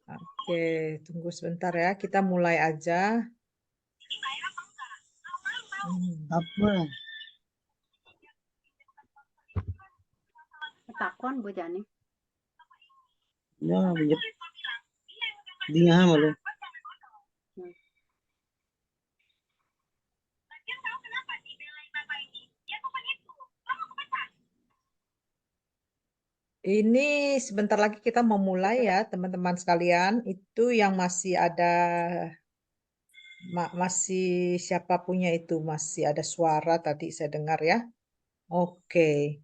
Oke, tunggu sebentar ya. Kita mulai aja. Apa? Takon Bu Jani. Ya, bijak. Di nga malu. Ini sebentar lagi kita mau mulai ya, teman-teman sekalian. Itu yang masih ada, masih siapa punya itu? Masih ada suara tadi saya dengar ya. Oke.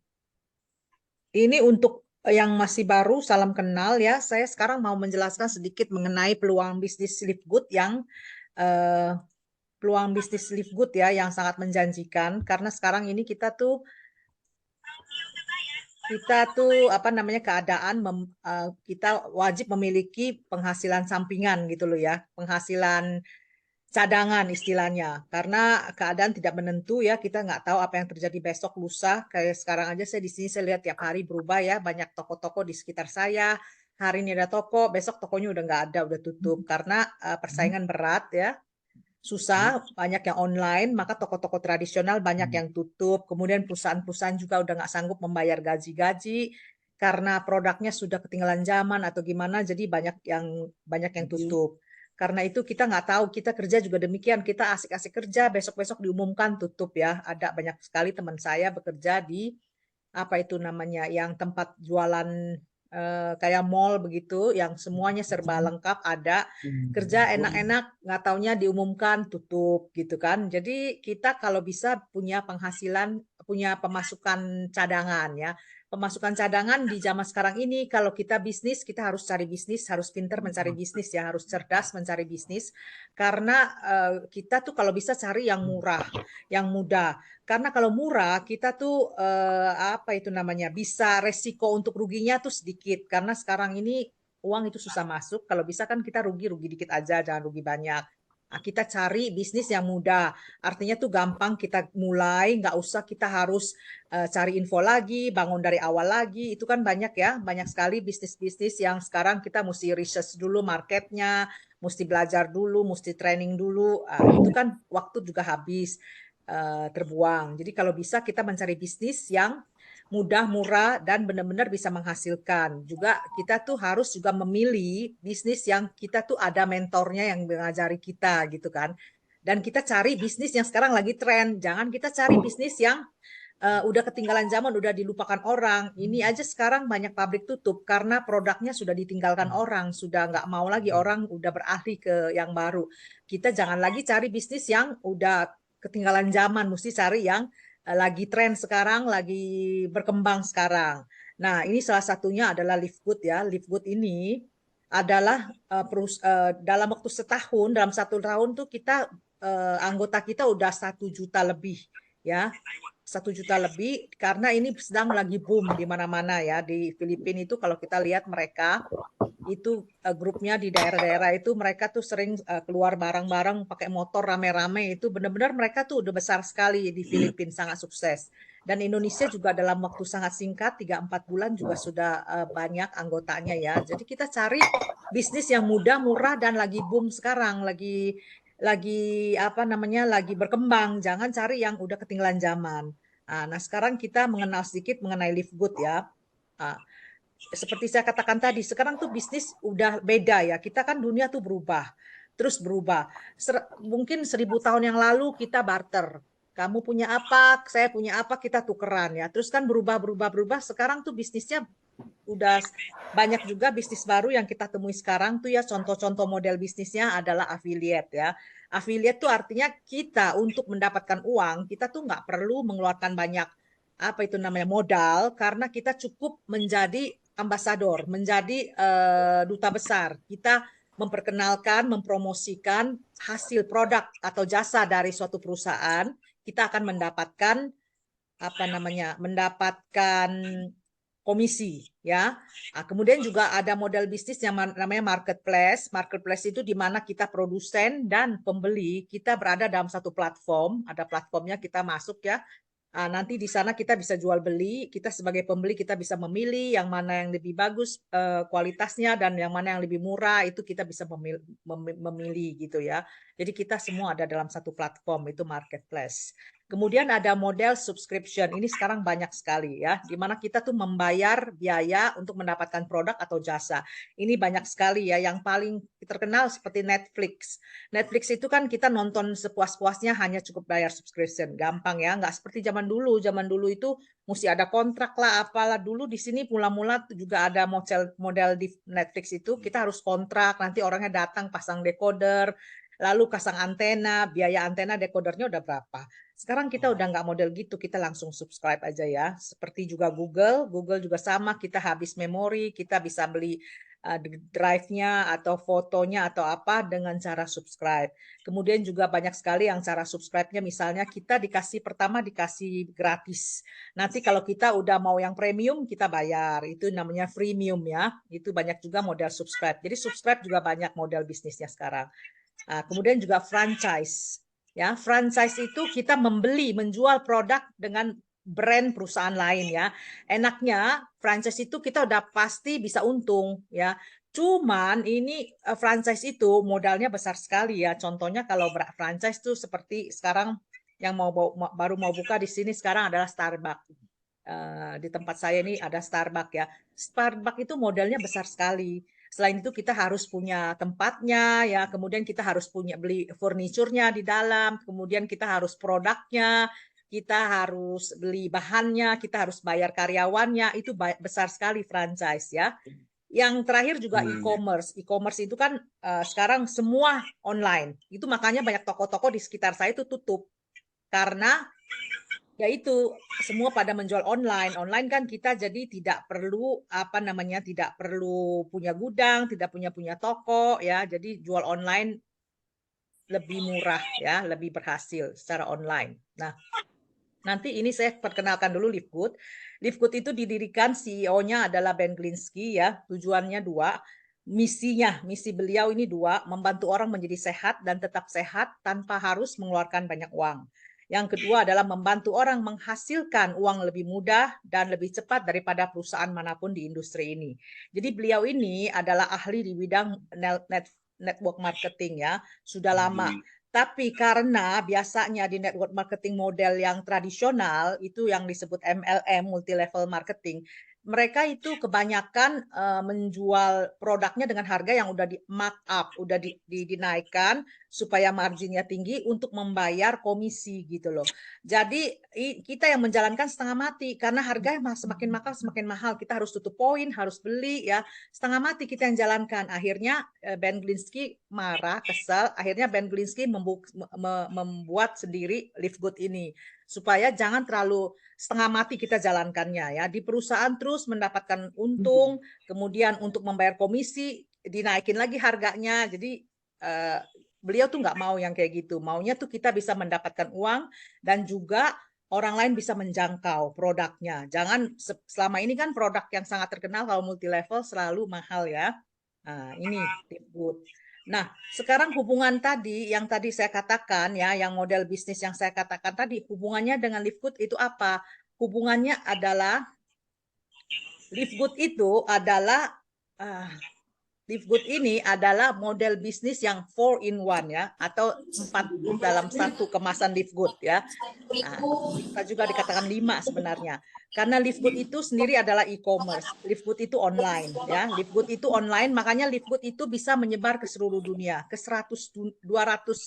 Ini untuk yang masih baru, salam kenal ya. Saya sekarang mau menjelaskan sedikit mengenai peluang bisnis live good eh, peluang bisnis live good ya yang sangat menjanjikan karena sekarang ini kita tuh apa namanya keadaan kita wajib memiliki penghasilan sampingan gitu loh ya, penghasilan cadangan istilahnya. Karena keadaan tidak menentu ya, kita nggak tahu apa yang terjadi besok lusa. Kayak sekarang aja saya di sini saya lihat tiap hari berubah ya, banyak toko-toko di sekitar saya. Hari ini ada toko, besok tokonya udah nggak ada, udah tutup karena persaingan berat ya. Susah, banyak yang online, maka toko-toko tradisional banyak yang tutup. Kemudian perusahaan-perusahaan juga udah nggak sanggup membayar gaji-gaji karena produknya sudah ketinggalan zaman atau gimana, jadi banyak yang tutup. Karena itu kita nggak tahu, kita kerja juga demikian, kita asik-asik kerja, besok-besok diumumkan tutup ya. Ada banyak sekali teman saya bekerja di apa itu namanya yang tempat jualan kayak mall begitu yang semuanya serba lengkap ada kerja enak-enak nggak taunya diumumkan tutup gitu kan. Jadi kita kalau bisa punya penghasilan, punya pemasukan cadangan ya. Pemasukan cadangan di zaman sekarang ini kalau kita bisnis kita harus cari bisnis, harus pintar mencari bisnis ya, harus cerdas mencari bisnis karena kita tuh kalau bisa cari yang murah, yang mudah. Karena kalau murah kita tuh apa itu namanya bisa resiko untuk ruginya tuh sedikit karena sekarang ini uang itu susah masuk. Kalau bisa kan kita rugi-rugi dikit aja, jangan rugi banyak. Nah, kita cari bisnis yang mudah. Artinya tuh gampang kita mulai, nggak usah kita harus cari info lagi, bangun dari awal lagi. Itu kan banyak ya, banyak sekali bisnis-bisnis yang sekarang kita mesti research dulu marketnya, mesti belajar dulu, mesti training dulu. Itu kan waktu juga habis terbuang. Jadi kalau bisa kita mencari bisnis yang mudah, murah, dan benar-benar bisa menghasilkan. Juga kita tuh harus juga memilih bisnis yang kita tuh ada mentornya yang mengajari kita gitu kan. Dan kita cari bisnis yang sekarang lagi tren. Jangan kita cari bisnis yang udah ketinggalan zaman, udah dilupakan orang. Ini aja sekarang banyak pabrik tutup karena produknya sudah ditinggalkan orang, sudah nggak mau lagi orang, udah beralih ke yang baru. Kita jangan lagi cari bisnis yang udah ketinggalan zaman, mesti cari yang lagi tren sekarang, lagi berkembang sekarang. Nah, ini salah satunya adalah Live Good ya. Live Good ini adalah dalam waktu setahun, dalam 1 tahun tuh kita anggota kita udah 1 juta lebih ya. 1 juta lebih karena ini sedang lagi boom di mana-mana ya di Filipina itu kalau kita lihat mereka itu grupnya di daerah-daerah itu mereka tuh sering keluar barang-barang pakai motor rame-rame itu benar-benar mereka tuh udah besar sekali di Filipina sangat sukses dan Indonesia juga dalam waktu sangat singkat 3-4 bulan juga sudah banyak anggotanya ya jadi kita cari bisnis yang mudah murah dan lagi boom sekarang lagi apa namanya lagi berkembang jangan cari yang udah ketinggalan zaman. Nah sekarang kita mengenal sedikit mengenai Live Good ya. Nah, seperti saya katakan tadi, sekarang tuh bisnis udah beda ya. Kita kan dunia tuh berubah, terus berubah. Mungkin 1.000 tahun yang lalu kita barter. Kamu punya apa, saya punya apa, kita tukeran ya. Terus kan berubah. Sekarang tuh bisnisnya udah banyak juga bisnis baru yang kita temui sekarang tuh ya. Contoh-contoh model bisnisnya adalah affiliate ya. Affiliate tuh artinya kita untuk mendapatkan uang, kita tuh nggak perlu mengeluarkan banyak apa itu namanya modal karena kita cukup menjadi ambasador, menjadi duta besar. Kita memperkenalkan, mempromosikan hasil produk atau jasa dari suatu perusahaan, kita akan mendapatkan apa namanya? Mendapatkan komisi ya. Kemudian juga ada model bisnis yang namanya marketplace. Marketplace itu di mana kita produsen dan pembeli kita berada dalam satu platform, ada platformnya kita masuk ya Nanti di sana kita bisa jual beli, kita sebagai pembeli kita bisa memilih yang mana yang lebih bagus kualitasnya dan yang mana yang lebih murah, itu kita bisa memilih gitu ya. Jadi kita semua ada dalam satu platform, itu marketplace. Kemudian ada model subscription. Ini sekarang banyak sekali ya, di mana kita tuh membayar biaya untuk mendapatkan produk atau jasa. Ini banyak sekali ya, yang paling terkenal seperti Netflix. Netflix itu kan kita nonton sepuas-puasnya, hanya cukup bayar subscription, gampang ya, nggak seperti zaman dulu. Zaman dulu itu mesti ada kontrak lah, apalah. Dulu di sini mula-mula juga ada model di Netflix itu kita harus kontrak, nanti orangnya datang pasang decoder, lalu pasang antena, biaya antena decodernya udah berapa. Sekarang kita udah nggak model gitu, kita langsung subscribe aja ya. Seperti juga Google juga sama, kita habis memori, kita bisa beli drive-nya atau fotonya atau apa dengan cara subscribe. Kemudian juga banyak sekali yang cara subscribe-nya, misalnya kita pertama dikasih gratis. Nanti kalau kita udah mau yang premium, kita bayar. Itu namanya freemium ya. Itu banyak juga model subscribe. Jadi subscribe juga banyak model bisnisnya sekarang. Kemudian juga franchise. Ya, franchise itu kita menjual produk dengan brand perusahaan lain ya. Enaknya franchise itu kita udah pasti bisa untung ya. Cuman ini franchise itu modalnya besar sekali ya. Contohnya kalau franchise itu seperti sekarang yang baru mau buka di sini sekarang adalah Starbucks. Di tempat saya ini ada Starbucks ya. Starbucks itu modalnya besar sekali. Selain itu kita harus punya tempatnya ya, kemudian kita harus beli furniturnya di dalam, kemudian kita harus produknya, kita harus beli bahannya, kita harus bayar karyawannya, itu besar sekali franchise ya. Yang terakhir juga e-commerce. E-commerce itu kan sekarang semua online. Itu makanya banyak toko-toko di sekitar saya itu tutup. Karena yaitu semua pada menjual online. Online kan kita jadi tidak perlu tidak perlu punya gudang, tidak punya toko ya. Jadi jual online lebih murah ya, lebih berhasil secara online. Nah, nanti ini saya perkenalkan dulu Livegood. Livegood itu didirikan CEO-nya adalah Ben Glinsky ya. Tujuannya dua. Misi beliau ini dua, membantu orang menjadi sehat dan tetap sehat tanpa harus mengeluarkan banyak uang. Yang kedua adalah membantu orang menghasilkan uang lebih mudah dan lebih cepat daripada perusahaan manapun di industri ini. Jadi beliau ini adalah ahli di bidang network marketing ya, sudah lama. Tapi karena biasanya di network marketing model yang tradisional, itu yang disebut MLM, multi level marketing, mereka itu kebanyakan menjual produknya dengan harga yang udah di mark up, udah dinaikkan supaya marginnya tinggi untuk membayar komisi gitu loh. Jadi kita yang menjalankan setengah mati karena harganya semakin mahal, kita harus tutup poin, harus beli ya, setengah mati kita yang jalankan. Akhirnya Ben Glinsky marah, kesal, akhirnya Ben Glinsky membuat sendiri Livegood ini supaya jangan terlalu setengah mati kita jalankannya ya. Di perusahaan terus mendapatkan untung, kemudian untuk membayar komisi dinaikin lagi harganya. Jadi beliau tuh nggak mau yang kayak gitu. Maunya tuh kita bisa mendapatkan uang dan juga orang lain bisa menjangkau produknya. Jangan selama ini kan produk yang sangat terkenal kalau multi level selalu mahal ya. Nah, ini Livegood. Nah, sekarang hubungan tadi yang tadi saya katakan ya, yang model bisnis yang saya katakan tadi, hubungannya dengan Livegood itu apa? Hubungannya adalah Livegood itu adalah Livegood ini adalah model bisnis yang 4 in 1 ya, atau 4 dalam satu kemasan Livegood ya. Nah, bisa juga dikatakan 5 sebenarnya. Karena Livegood itu sendiri adalah e-commerce. Livegood itu online ya. Livegood itu online, makanya Livegood itu bisa menyebar ke seluruh dunia, ke 200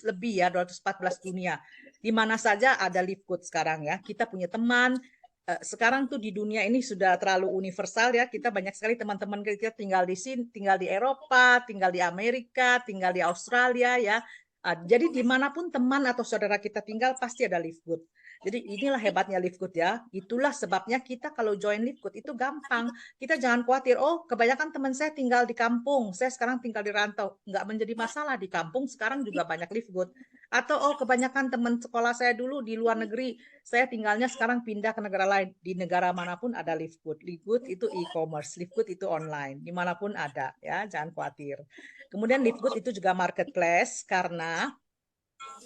lebih ya, 214 dunia. Di mana saja ada Livegood sekarang ya. Kita punya teman sekarang tuh di dunia ini sudah terlalu universal ya. Kita banyak sekali teman-teman kita tinggal di sini, tinggal di Eropa, tinggal di Amerika, tinggal di Australia ya. Jadi dimanapun teman atau saudara kita tinggal pasti ada Livegood. Jadi inilah hebatnya Livegood ya. Itulah sebabnya kita kalau join Livegood itu gampang. Kita jangan khawatir, oh kebanyakan teman saya tinggal di kampung, saya sekarang tinggal di rantau. Nggak menjadi masalah, di kampung sekarang juga banyak Livegood. Atau oh kebanyakan teman sekolah saya dulu di luar negeri, saya tinggalnya sekarang pindah ke negara lain. Di negara manapun ada Livegood. Livegood itu e-commerce, Livegood itu online, dimanapun ada ya, jangan khawatir. Kemudian Livegood itu juga marketplace karena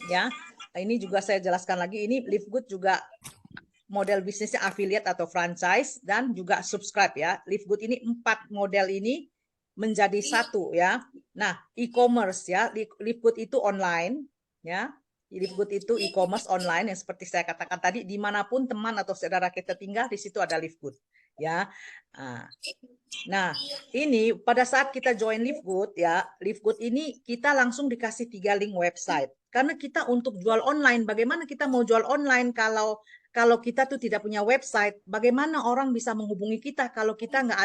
ya ini juga saya jelaskan lagi, ini Livegood juga model bisnisnya affiliate atau franchise dan juga subscribe ya. Livegood ini 4 model ini menjadi satu ya. Nah, e-commerce ya, Livegood itu online ya. Livegood itu e-commerce online yang seperti saya katakan tadi, dimanapun teman atau saudara kita tinggal, di situ ada Livegood ya. Nah, ini pada saat kita join Livegood ya, Livegood ini kita langsung dikasih 3 link website. Karena kita untuk jual online, bagaimana kita mau jual online kalau kita tuh tidak punya website? Bagaimana orang bisa menghubungi kita kalau kita nggak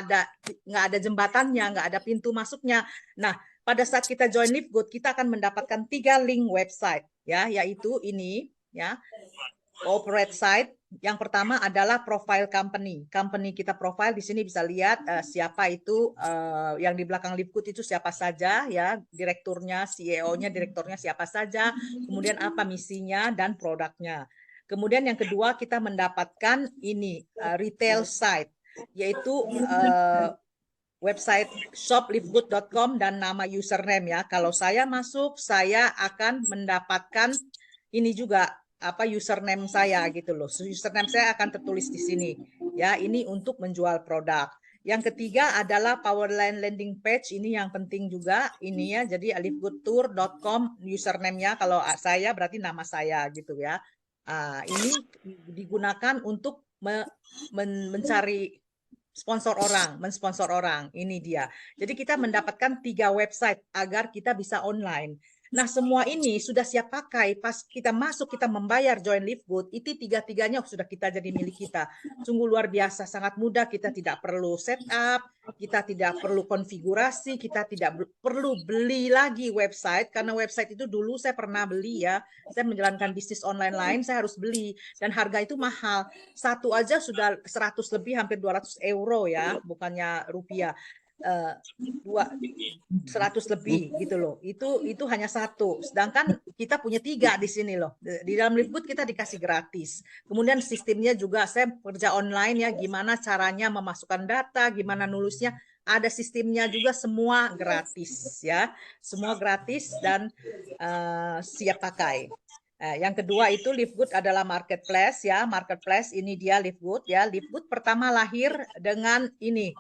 ada jembatannya, nggak ada pintu masuknya? Nah, pada saat kita join Livegood, kita akan mendapatkan 3 link website ya, yaitu ini ya. Corporate site. Yang pertama adalah profile company. Company kita profile di sini bisa lihat siapa itu yang di belakang Livegood itu siapa saja ya, direkturnya, CEO-nya, direkturnya siapa saja, kemudian apa misinya dan produknya. Kemudian yang kedua kita mendapatkan ini retail site, yaitu website shoplivegood.com dan nama username ya. Kalau saya masuk, saya akan mendapatkan ini juga apa username saya gitu loh. Username saya akan tertulis di sini. Ya, ini untuk menjual produk. Yang ketiga adalah Powerline landing page, ini yang penting juga ini ya. Jadi livegoodtour.com username-nya, kalau saya berarti nama saya gitu ya. Ini digunakan untuk mencari mensponsor orang. Ini dia. Jadi kita mendapatkan 3 website agar kita bisa online. Nah, semua ini sudah siap pakai. Pas kita masuk, kita membayar join Livegood, itu 3-tiganya sudah kita jadi milik kita. Sungguh luar biasa, sangat mudah. Kita tidak perlu setup, kita tidak perlu konfigurasi, kita tidak perlu beli lagi website. Karena website itu dulu saya pernah beli ya. Saya menjalankan bisnis online lain, saya harus beli. Dan harga itu mahal. Satu aja sudah 100 lebih, hampir 200 euro ya, bukannya rupiah. 100 lebih gitu loh. Itu hanya satu. Sedangkan kita punya 3 di sini loh. Di dalam Livegood kita dikasih gratis. Kemudian sistemnya juga saya kerja online ya. Gimana caranya memasukkan data, gimana nulisnya. Ada sistemnya juga, semua gratis ya. Semua gratis dan siap pakai. Yang kedua itu Livegood adalah marketplace ya. Marketplace ini dia Livegood ya. Livegood pertama lahir dengan ini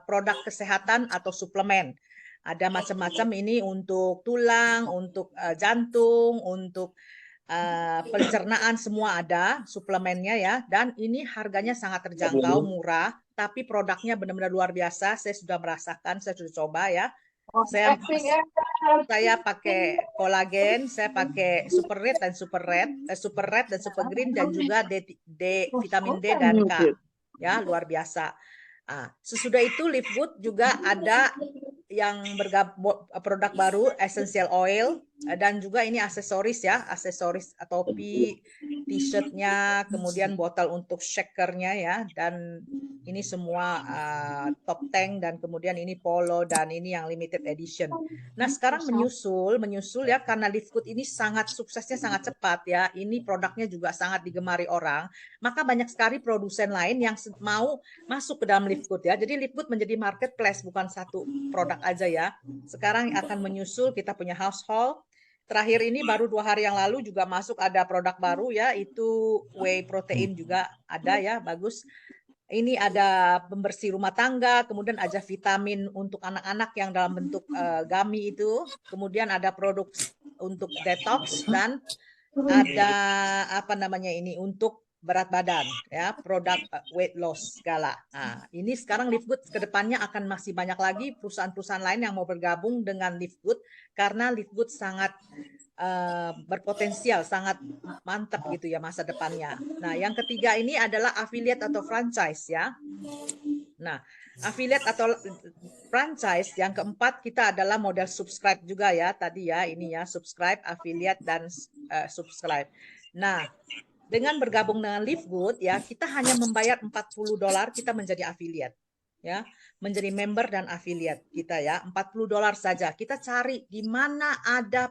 produk kesehatan atau suplemen. Ada macam-macam ini untuk tulang, untuk jantung, untuk pencernaan, semua ada suplemennya ya. Dan ini harganya sangat terjangkau, murah, tapi produknya benar-benar luar biasa. Saya sudah merasakan, saya sudah coba ya. Saya pakai kolagen, saya pakai super red dan super green dan juga vitamin D dan K. Ya, luar biasa. Sesudah itu Livegood juga ada yang produk baru essential oil dan juga ini aksesoris ya, aksesoris topi, t-shirtnya, kemudian botol untuk shakernya ya, dan ini semua top tank, dan kemudian ini polo, dan ini yang limited edition. Nah, sekarang menyusul ya, karena Livegood ini sangat suksesnya sangat cepat ya, ini produknya juga sangat digemari orang, maka banyak sekali produsen lain yang mau masuk ke dalam Livegood ya. Jadi Livegood menjadi marketplace, bukan satu produk aja ya. Sekarang akan menyusul, kita punya household. Terakhir ini baru 2 hari yang lalu juga masuk ada produk baru ya, itu whey protein juga ada ya, bagus. Ini ada pembersih rumah tangga, kemudian ada vitamin untuk anak-anak yang dalam bentuk gummy itu, kemudian ada produk untuk detox, dan ada apa namanya ini untuk berat badan ya, produk weight loss segala. Nah, ini sekarang Livegood kedepannya akan masih banyak lagi perusahaan-perusahaan lain yang mau bergabung dengan Livegood, karena Livegood sangat berpotensial, sangat mantap gitu ya masa depannya. Nah, yang ketiga ini adalah affiliate atau franchise ya. Nah, affiliate atau franchise yang keempat kita adalah model subscribe juga ya tadi ya, ini ya subscribe, affiliate dan subscribe. Nah, dengan bergabung dengan Livegood ya, kita hanya membayar $40 kita menjadi affiliate ya, menjadi member dan affiliate kita ya, $40 saja. Kita cari di mana ada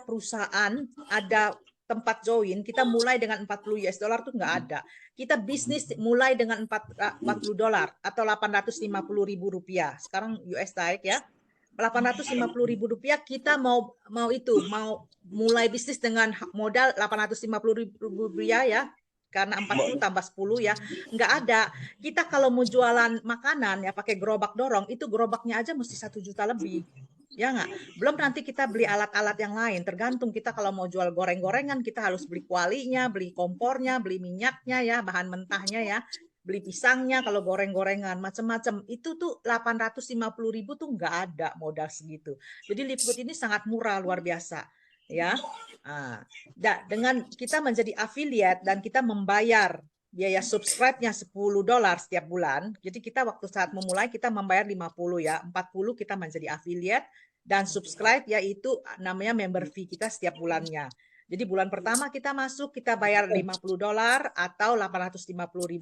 perusahaan, ada tempat join, kita mulai dengan $40 tuh nggak ada. Kita bisnis mulai dengan $40 atau Rp850.000. Sekarang US naik ya. Rp850.000 kita mau mulai bisnis dengan modal Rp850.000 ya. karena 40 tambah 10 ya, nggak ada. Kita kalau mau jualan makanan ya pakai gerobak dorong, itu gerobaknya aja mesti 1 juta lebih. Ya nggak? Belum nanti kita beli alat-alat yang lain. Tergantung kita kalau mau jual goreng-gorengan, kita harus beli kualinya, beli kompornya, beli minyaknya ya, bahan mentahnya ya, beli pisangnya kalau goreng-gorengan, macam-macam. Itu tuh 850.000 tuh nggak ada modal segitu. Jadi Livegood ini sangat murah, luar biasa. Ya, dengan kita menjadi affiliate dan kita membayar biaya subscribe-nya $10 setiap bulan. Jadi kita waktu saat memulai kita membayar 50 ya, 40 kita menjadi affiliate dan subscribe yaitu namanya member fee kita setiap bulannya. Jadi bulan pertama kita masuk kita bayar $50 atau Rp850.000.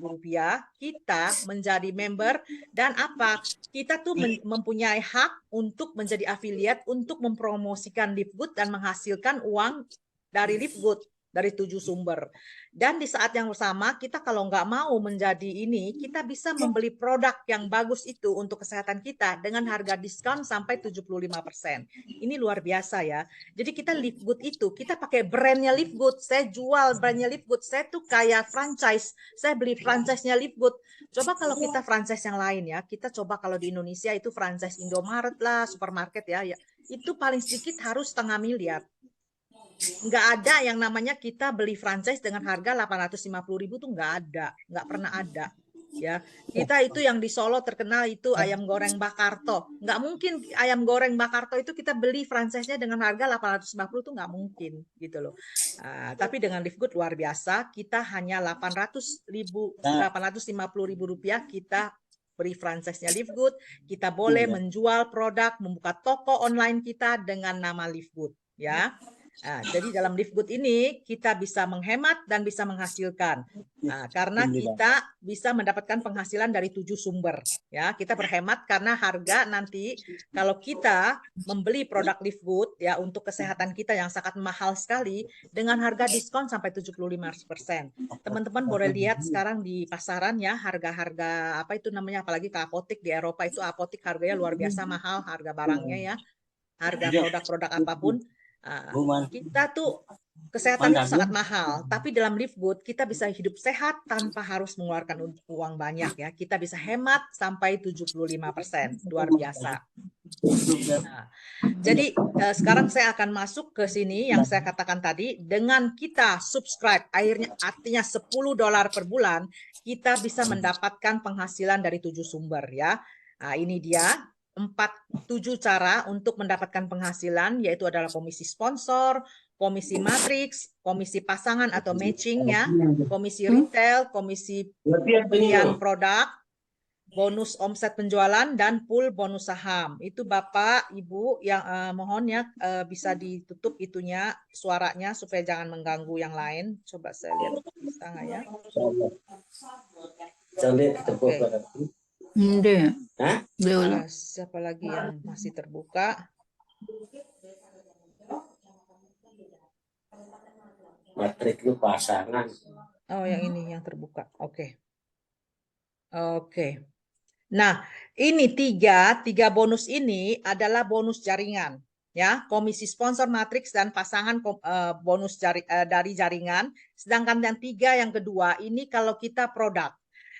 Kita menjadi member dan apa? Kita tuh mempunyai hak untuk menjadi affiliate untuk mempromosikan Livegood dan menghasilkan uang dari Livegood dari 7 sumber. Dan di saat yang sama kita kalau nggak mau menjadi ini, kita bisa membeli produk yang bagus itu untuk kesehatan kita dengan harga diskon sampai 75%. Ini luar biasa ya. Jadi kita Livegood itu, kita pakai brandnya Livegood. Saya jual brandnya Livegood. Saya tuh kayak franchise. Saya beli franchise-nya Livegood. Coba kalau kita franchise yang lain ya, kita coba kalau di Indonesia itu franchise Indomaret lah, supermarket ya, itu paling sedikit harus setengah miliar. Nggak ada yang namanya kita beli franchise dengan harga 850.000 tuh nggak ada, nggak pernah ada. Ya, kita itu yang di Solo terkenal itu ayam goreng Bakarto. Nggak mungkin ayam goreng Bakarto itu kita beli franchise-nya dengan harga 850 tuh nggak mungkin gitu loh. Tapi dengan Livegood luar biasa, kita hanya 850.000 rupiah kita beri franchise-nya Livegood. Kita boleh menjual produk, membuka toko online kita dengan nama Livegood ya. Jadi dalam Livegood ini kita bisa menghemat dan bisa menghasilkan. Karena kita bisa mendapatkan penghasilan dari 7 sumber. Ya, kita berhemat karena harga nanti kalau kita membeli produk Livegood ya untuk kesehatan kita yang sangat mahal sekali dengan harga diskon sampai 75%. Teman-teman boleh lihat sekarang di pasaran ya harga-harga apa itu namanya, apalagi ke apotek di Eropa itu apotek harganya luar biasa mahal harga barangnya ya. Harga produk-produk apapun. Kita tuh kesehatan itu sangat mahal, tapi dalam Livegood kita bisa hidup sehat tanpa harus mengeluarkan uang banyak ya. Kita bisa hemat sampai 75%, luar biasa. Jadi sekarang saya akan masuk ke sini yang saya katakan tadi, dengan kita subscribe artinya $10 per bulan, kita bisa mendapatkan penghasilan dari 7 sumber ya. Ini dia 7 cara untuk mendapatkan penghasilan, yaitu adalah komisi sponsor, komisi matriks, komisi pasangan atau matching ya, komisi retail, komisi pembelian produk, bonus omset penjualan, dan pool bonus saham. Itu Bapak, Ibu yang mohon ya bisa ditutup itunya suaranya supaya jangan mengganggu yang lain. Coba saya lihat bisa nggak ya? Oke. Siapa lagi yang masih terbuka? Matrik lu pasangan. Oh, yang ini yang terbuka. Oke. Nah, ini tiga bonus ini adalah bonus jaringan. Ya, komisi sponsor matriks dan pasangan bonus dari jaringan. Sedangkan yang 3 yang kedua ini kalau kita produk.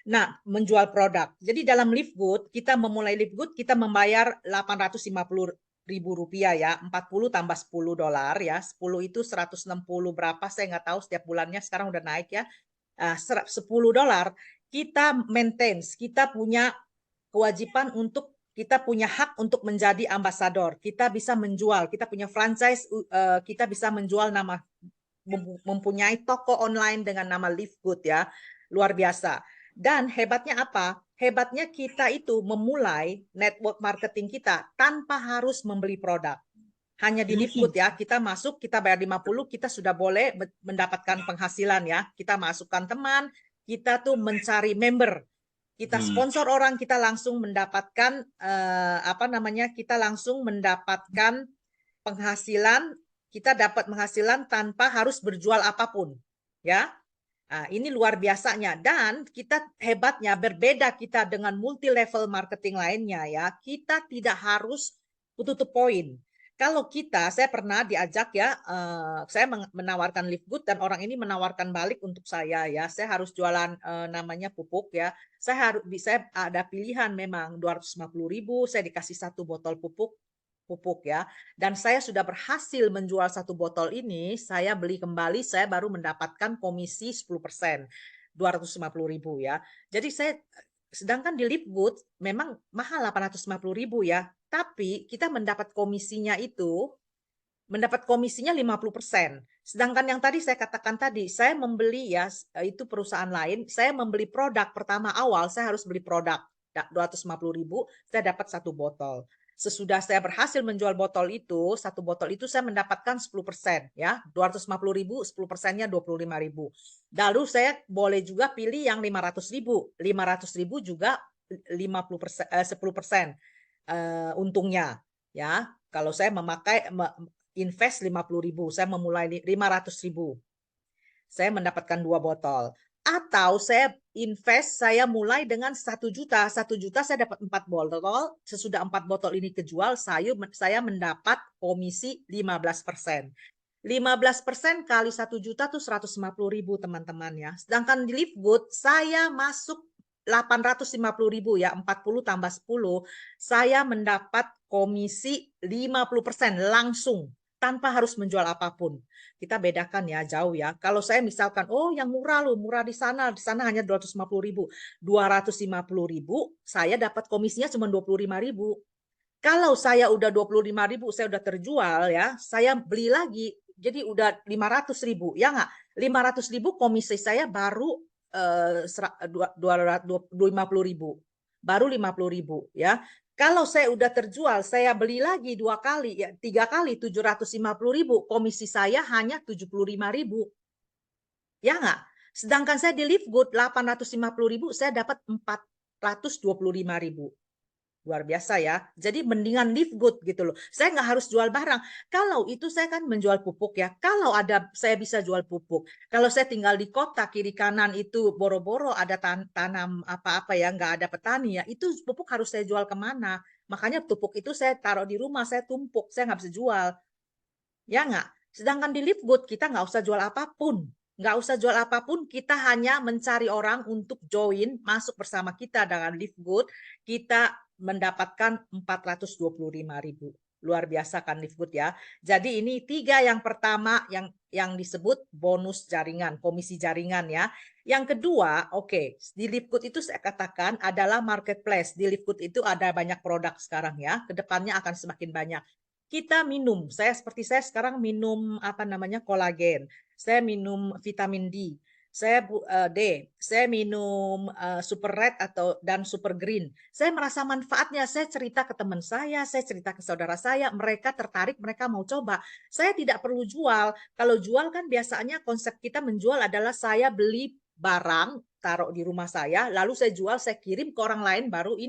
Nah, menjual produk. Jadi dalam Livegood, kita memulai Livegood, kita membayar 850.000 rupiah ya, 40 tambah $10 ya, 10 itu 160 berapa, saya nggak tahu setiap bulannya, sekarang udah naik ya, $10, kita maintain, kita punya kewajiban untuk, kita punya hak untuk menjadi ambasador, kita bisa menjual, kita punya franchise, kita bisa menjual nama, mempunyai toko online dengan nama Livegood ya, luar biasa. Dan hebatnya apa? Hebatnya kita itu memulai network marketing kita tanpa harus membeli produk. Hanya di Livegood ya, kita masuk, kita bayar 50, kita sudah boleh mendapatkan penghasilan ya. Kita masukkan teman, kita tuh mencari member. Kita sponsor orang, kita langsung mendapatkan kita langsung mendapatkan penghasilan, kita dapat penghasilan tanpa harus berjual apapun. Ya. Ini luar biasanya, dan kita hebatnya berbeda kita dengan multi level marketing lainnya ya, kita tidak harus tutup poin. Kalau saya pernah diajak ya, saya menawarkan Livegood dan orang ini menawarkan balik untuk saya ya. Saya harus jualan namanya pupuk ya. Saya ada pilihan memang 250.000, saya dikasih 1 botol pupuk ya. Dan saya sudah berhasil menjual 1 botol ini, saya beli kembali, saya baru mendapatkan komisi 10%, 250.000 ya. Jadi sedangkan di Livegood memang mahal 850.000 ya. Tapi kita mendapat komisinya 50%. Sedangkan yang tadi saya katakan tadi, saya membeli ya, itu perusahaan lain, saya membeli produk pertama awal, saya harus beli produk 250.000, saya dapat 1 botol. Sesudah saya berhasil menjual botol itu, 1 botol itu saya mendapatkan 10% ya, 250.000, 10%-nya 25.000. Lalu saya boleh juga pilih yang 500.000. 500.000 juga 50%, 10% untungnya ya. Kalau saya invest 50.000, saya memulai 500.000, saya mendapatkan 2 botol. Atau saya invest, saya mulai dengan 1 juta. 1 juta saya dapat 4 botol. Sesudah 4 botol ini kejual, saya mendapat komisi 15%. 15% kali 1 juta tuh 150.000 teman-teman ya. Sedangkan di Livegood saya masuk 850.000 ya, 40 tambah 10, saya mendapat komisi 50% langsung tanpa harus menjual apapun. Kita bedakan ya, jauh ya. Kalau saya misalkan, oh yang murah loh, murah di sana hanya 250.000. 250.000, saya dapat komisinya cuma 25.000. Kalau saya udah 25.000, saya udah terjual ya, saya beli lagi, jadi udah 500.000 ya nggak? 500.000 komisi saya baru 50.000, baru 50.000 ya. Kalau saya udah terjual, saya beli lagi 2 kali ya, 3 kali 750.000, komisi saya hanya 75.000 ya nggak? Sedangkan saya di Livegood 850.000, saya dapat 425.000. Luar biasa ya. Jadi mendingan Livegood gitu loh. Saya nggak harus jual barang. Kalau itu saya kan menjual pupuk ya. Kalau ada saya bisa jual pupuk. Kalau saya tinggal di kota kiri kanan itu boro-boro ada tanam apa-apa ya, nggak ada petani ya. Itu pupuk harus saya jual kemana? Makanya pupuk itu saya taruh di rumah, saya tumpuk. Saya nggak bisa jual. Ya nggak? Sedangkan di Livegood kita nggak usah jual apapun. Nggak usah jual apapun, kita hanya mencari orang untuk join, masuk bersama kita dengan Livegood, kita mendapatkan 425.000. Luar biasa kan Livegood ya. Jadi ini 3 yang pertama yang disebut bonus jaringan, komisi jaringan ya. Yang kedua, oke, di Livegood itu saya katakan adalah marketplace. Di Livegood itu ada banyak produk sekarang ya. Kedepannya akan semakin banyak. Kita minum, saya sekarang minum apa namanya kolagen, saya minum vitamin D, saya minum super red dan super green. Saya merasa manfaatnya, saya cerita ke teman saya cerita ke saudara saya, mereka tertarik, mereka mau coba. Saya tidak perlu jual. Kalau jual kan biasanya konsep kita menjual adalah saya beli barang, taruh di rumah saya, lalu saya jual, saya kirim ke orang lain, baru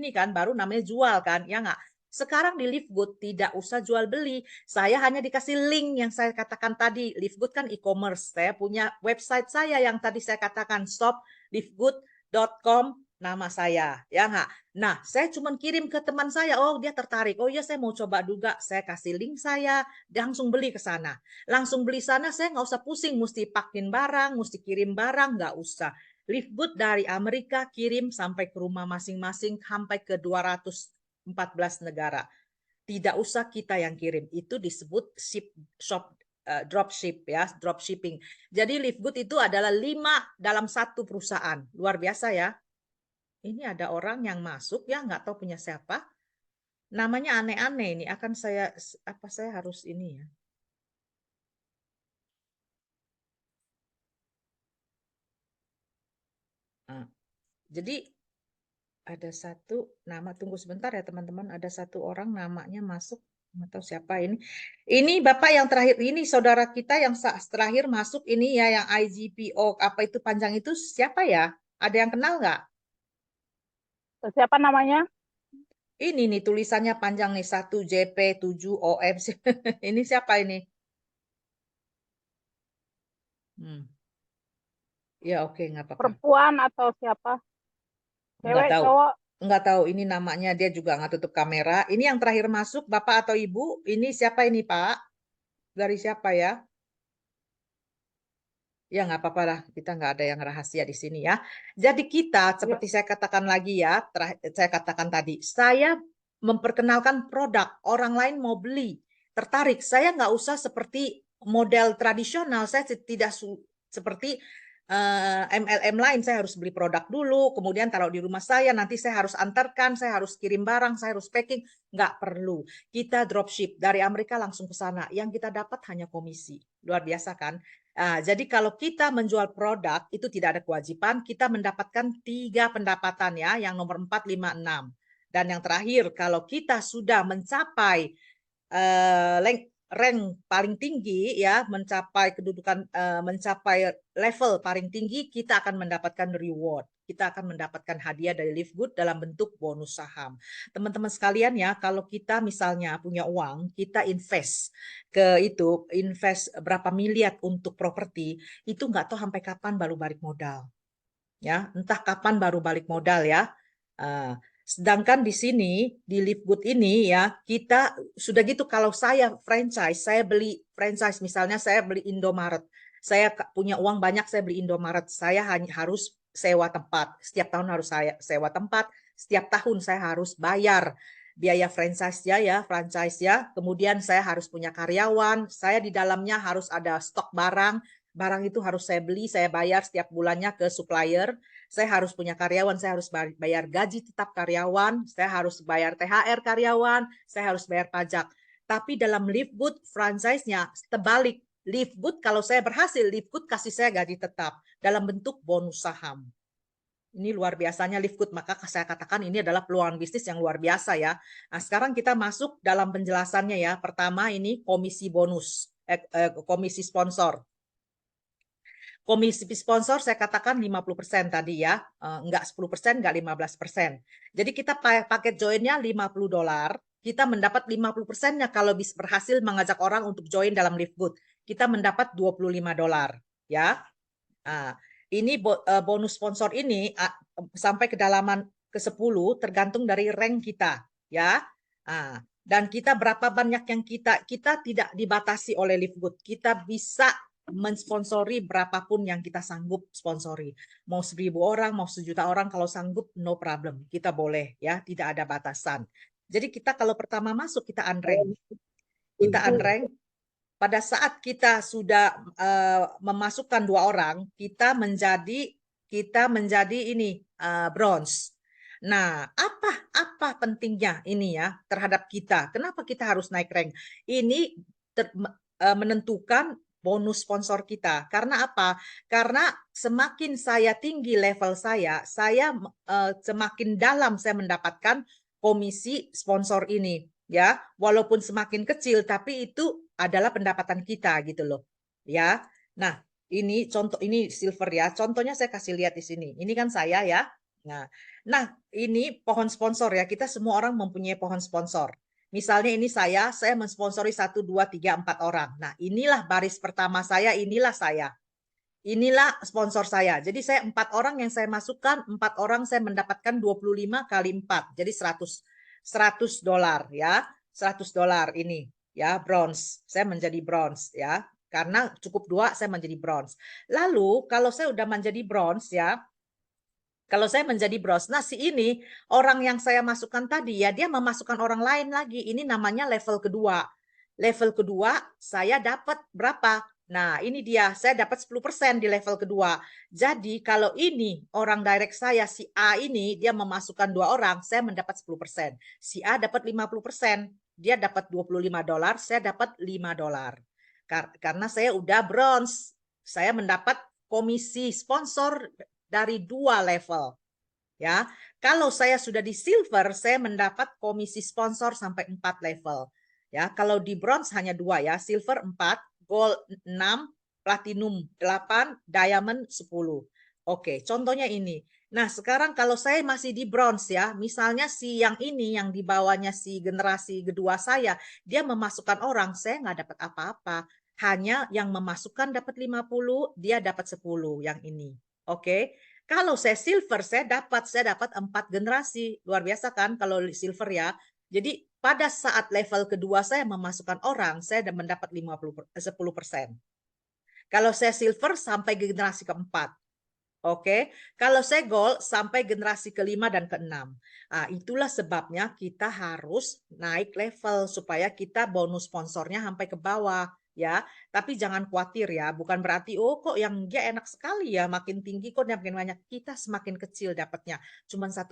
namanya jual kan, ya nggak? Sekarang di Livegood tidak usah jual beli. Saya hanya dikasih link yang saya katakan tadi. Livegood kan e-commerce. Saya punya website saya yang tadi saya katakan shoplivegood.com, nama saya. Ya nggak? Nah, saya cuma kirim ke teman saya. Oh, dia tertarik. Oh iya, saya mau coba juga. Saya kasih link saya. Dia langsung beli ke sana. Langsung beli sana, saya nggak usah pusing. Mesti pakin barang, mesti kirim barang. Nggak usah. Livegood dari Amerika kirim sampai ke rumah masing-masing sampai ke 214 negara. Tidak usah kita yang kirim. Itu disebut dropship ya, dropshipping. Jadi Livegood itu adalah 5 dalam 1 perusahaan. Luar biasa ya. Ini ada orang yang masuk ya, nggak tahu punya siapa. Namanya aneh-aneh ini. Saya harus ini ya. Nah, jadi ada satu nama, tunggu sebentar ya teman-teman, ada satu orang namanya masuk, nggak tahu siapa ini. Ini Bapak yang terakhir ini, saudara kita yang terakhir masuk ini ya, yang IGPO apa itu panjang itu siapa ya? Ada yang kenal nggak? Siapa namanya? Ini nih tulisannya panjang nih, 1JP7OM. Ini siapa ini? Ya oke, nggak apa-apa. Perempuan atau siapa? Nggak Cewek, tahu. cowok? nggak tahu ini namanya, dia juga nggak tutup kamera. Ini yang terakhir masuk, Bapak atau Ibu? Ini siapa ini, Pak? Dari siapa ya? Ya nggak apa-apa lah, kita nggak ada yang rahasia di sini ya. Jadi kita, seperti saya katakan lagi ya, saya katakan tadi, saya memperkenalkan produk, orang lain mau beli, tertarik. Saya nggak usah seperti model tradisional, saya tidak seperti MLM lain, saya harus beli produk dulu, kemudian taruh di rumah saya, nanti saya harus antarkan, saya harus kirim barang, saya harus packing. Nggak perlu. Kita dropship dari Amerika langsung ke sana. Yang kita dapat hanya komisi. Luar biasa kan? Jadi kalau kita menjual produk itu tidak ada kewajiban, kita mendapatkan 3 pendapatan ya, yang nomor 4, 5, 6. Dan yang terakhir, kalau kita sudah mencapai rank paling tinggi ya, mencapai kedudukan, mencapai level paling tinggi, kita akan mendapatkan reward. Kita akan mendapatkan hadiah dari Livegood dalam bentuk bonus saham. Teman-teman sekalian ya, kalau kita misalnya punya uang, kita invest berapa miliar untuk properti, itu nggak tahu sampai kapan baru balik modal. Ya, entah kapan baru balik modal ya. Sedangkan di sini, di Livegood ini ya, kita sudah gitu kalau saya franchise, saya beli franchise, misalnya saya beli Indomaret, saya punya uang banyak, saya beli Indomaret, saya hanya harus sewa tempat, setiap tahun harus saya sewa tempat, setiap tahun saya harus bayar biaya franchise ya, kemudian saya harus punya karyawan, saya di dalamnya harus ada stok barang, barang itu harus saya beli, saya bayar setiap bulannya ke supplier, saya harus punya karyawan, saya harus bayar gaji tetap karyawan, saya harus bayar THR karyawan, saya harus bayar pajak. Tapi dalam Livegood franchise-nya terbalik. Livegood kalau saya berhasil, Livegood kasih saya gaji tetap dalam bentuk bonus saham. Ini luar biasanya Livegood, maka saya katakan ini adalah peluang bisnis yang luar biasa ya. Nah, sekarang kita masuk dalam penjelasannya ya. Pertama ini komisi bonus, komisi sponsor. Komisi sponsor saya katakan 50% tadi ya, enggak 10%, enggak 15%. Jadi kita paket joinnya $50, kita mendapat 50%-nya kalau bisa berhasil mengajak orang untuk join dalam Livegood. Kita mendapat $25 ya. Nah, ini bonus sponsor ini sampai kedalaman ke-10 tergantung dari rank kita ya. Nah, dan kita berapa banyak yang kita tidak dibatasi oleh Livegood. Kita bisa mensponsori berapapun yang kita sanggup sponsori. Mau 1.000 orang, mau 1.000.000 orang, kalau sanggup no problem. Kita boleh ya, tidak ada batasan. Jadi kita kalau pertama masuk kita unrank. Kita unrank. Pada saat kita sudah memasukkan 2 orang, kita menjadi ini bronze. Nah, apa pentingnya ini ya terhadap kita? Kenapa kita harus naik rank? Ini menentukan bonus sponsor kita. Karena apa? Karena semakin saya tinggi level saya semakin dalam saya mendapatkan komisi sponsor ini. Ya, walaupun semakin kecil, tapi itu adalah pendapatan kita gitu loh. Ya, nah ini contoh, ini silver ya. Contohnya saya kasih lihat di sini. Ini kan saya ya. Nah ini pohon sponsor ya. Kita semua orang mempunyai pohon sponsor. Misalnya ini saya mensponsori 1, 2, 3, 4 orang. Nah, inilah baris pertama saya, inilah saya. Inilah sponsor saya. Jadi saya 4 orang yang saya masukkan, 4 orang saya mendapatkan 25 kali 4. Jadi $100 ya. $100 ini ya, bronze. Saya menjadi bronze ya. Karena cukup 2 saya menjadi bronze. Lalu kalau saya udah menjadi bronze ya, kalau saya menjadi bronze, nah si ini orang yang saya masukkan tadi ya, dia memasukkan orang lain lagi. Ini namanya level kedua. Level kedua saya dapat berapa? Nah ini dia, saya dapat 10% di level kedua. Jadi kalau ini orang direct saya, si A ini, dia memasukkan 2 orang, saya mendapat 10%. Si A dapat 50%, dia dapat $25, saya dapat $5. Karena saya udah bronze, saya mendapat komisi sponsor dari 2 level. Ya, kalau saya sudah di silver, saya mendapat komisi sponsor sampai 4 level. Ya, kalau di bronze hanya 2 ya, silver 4, gold 6, platinum 8, diamond 10. Oke, contohnya ini. Nah, sekarang kalau saya masih di bronze ya, misalnya si yang ini, yang di bawahnya si generasi kedua saya, dia memasukkan orang, saya nggak dapat apa-apa. Hanya yang memasukkan dapat 50, dia dapat 10 yang ini. Oke. Kalau saya silver, saya dapat 4 generasi. Luar biasa kan kalau silver ya. Jadi pada saat level kedua saya memasukkan orang, saya mendapat 10%. Kalau saya silver sampai generasi keempat. Oke, kalau saya gold sampai generasi kelima dan keenam. Nah, itulah sebabnya kita harus naik level supaya kita bonus sponsornya sampai ke bawah ya. Tapi jangan khawatir ya, bukan berarti oh kok yang dia enak sekali ya, makin tinggi kok makin banyak. Kita semakin kecil dapatnya, cuma 1%.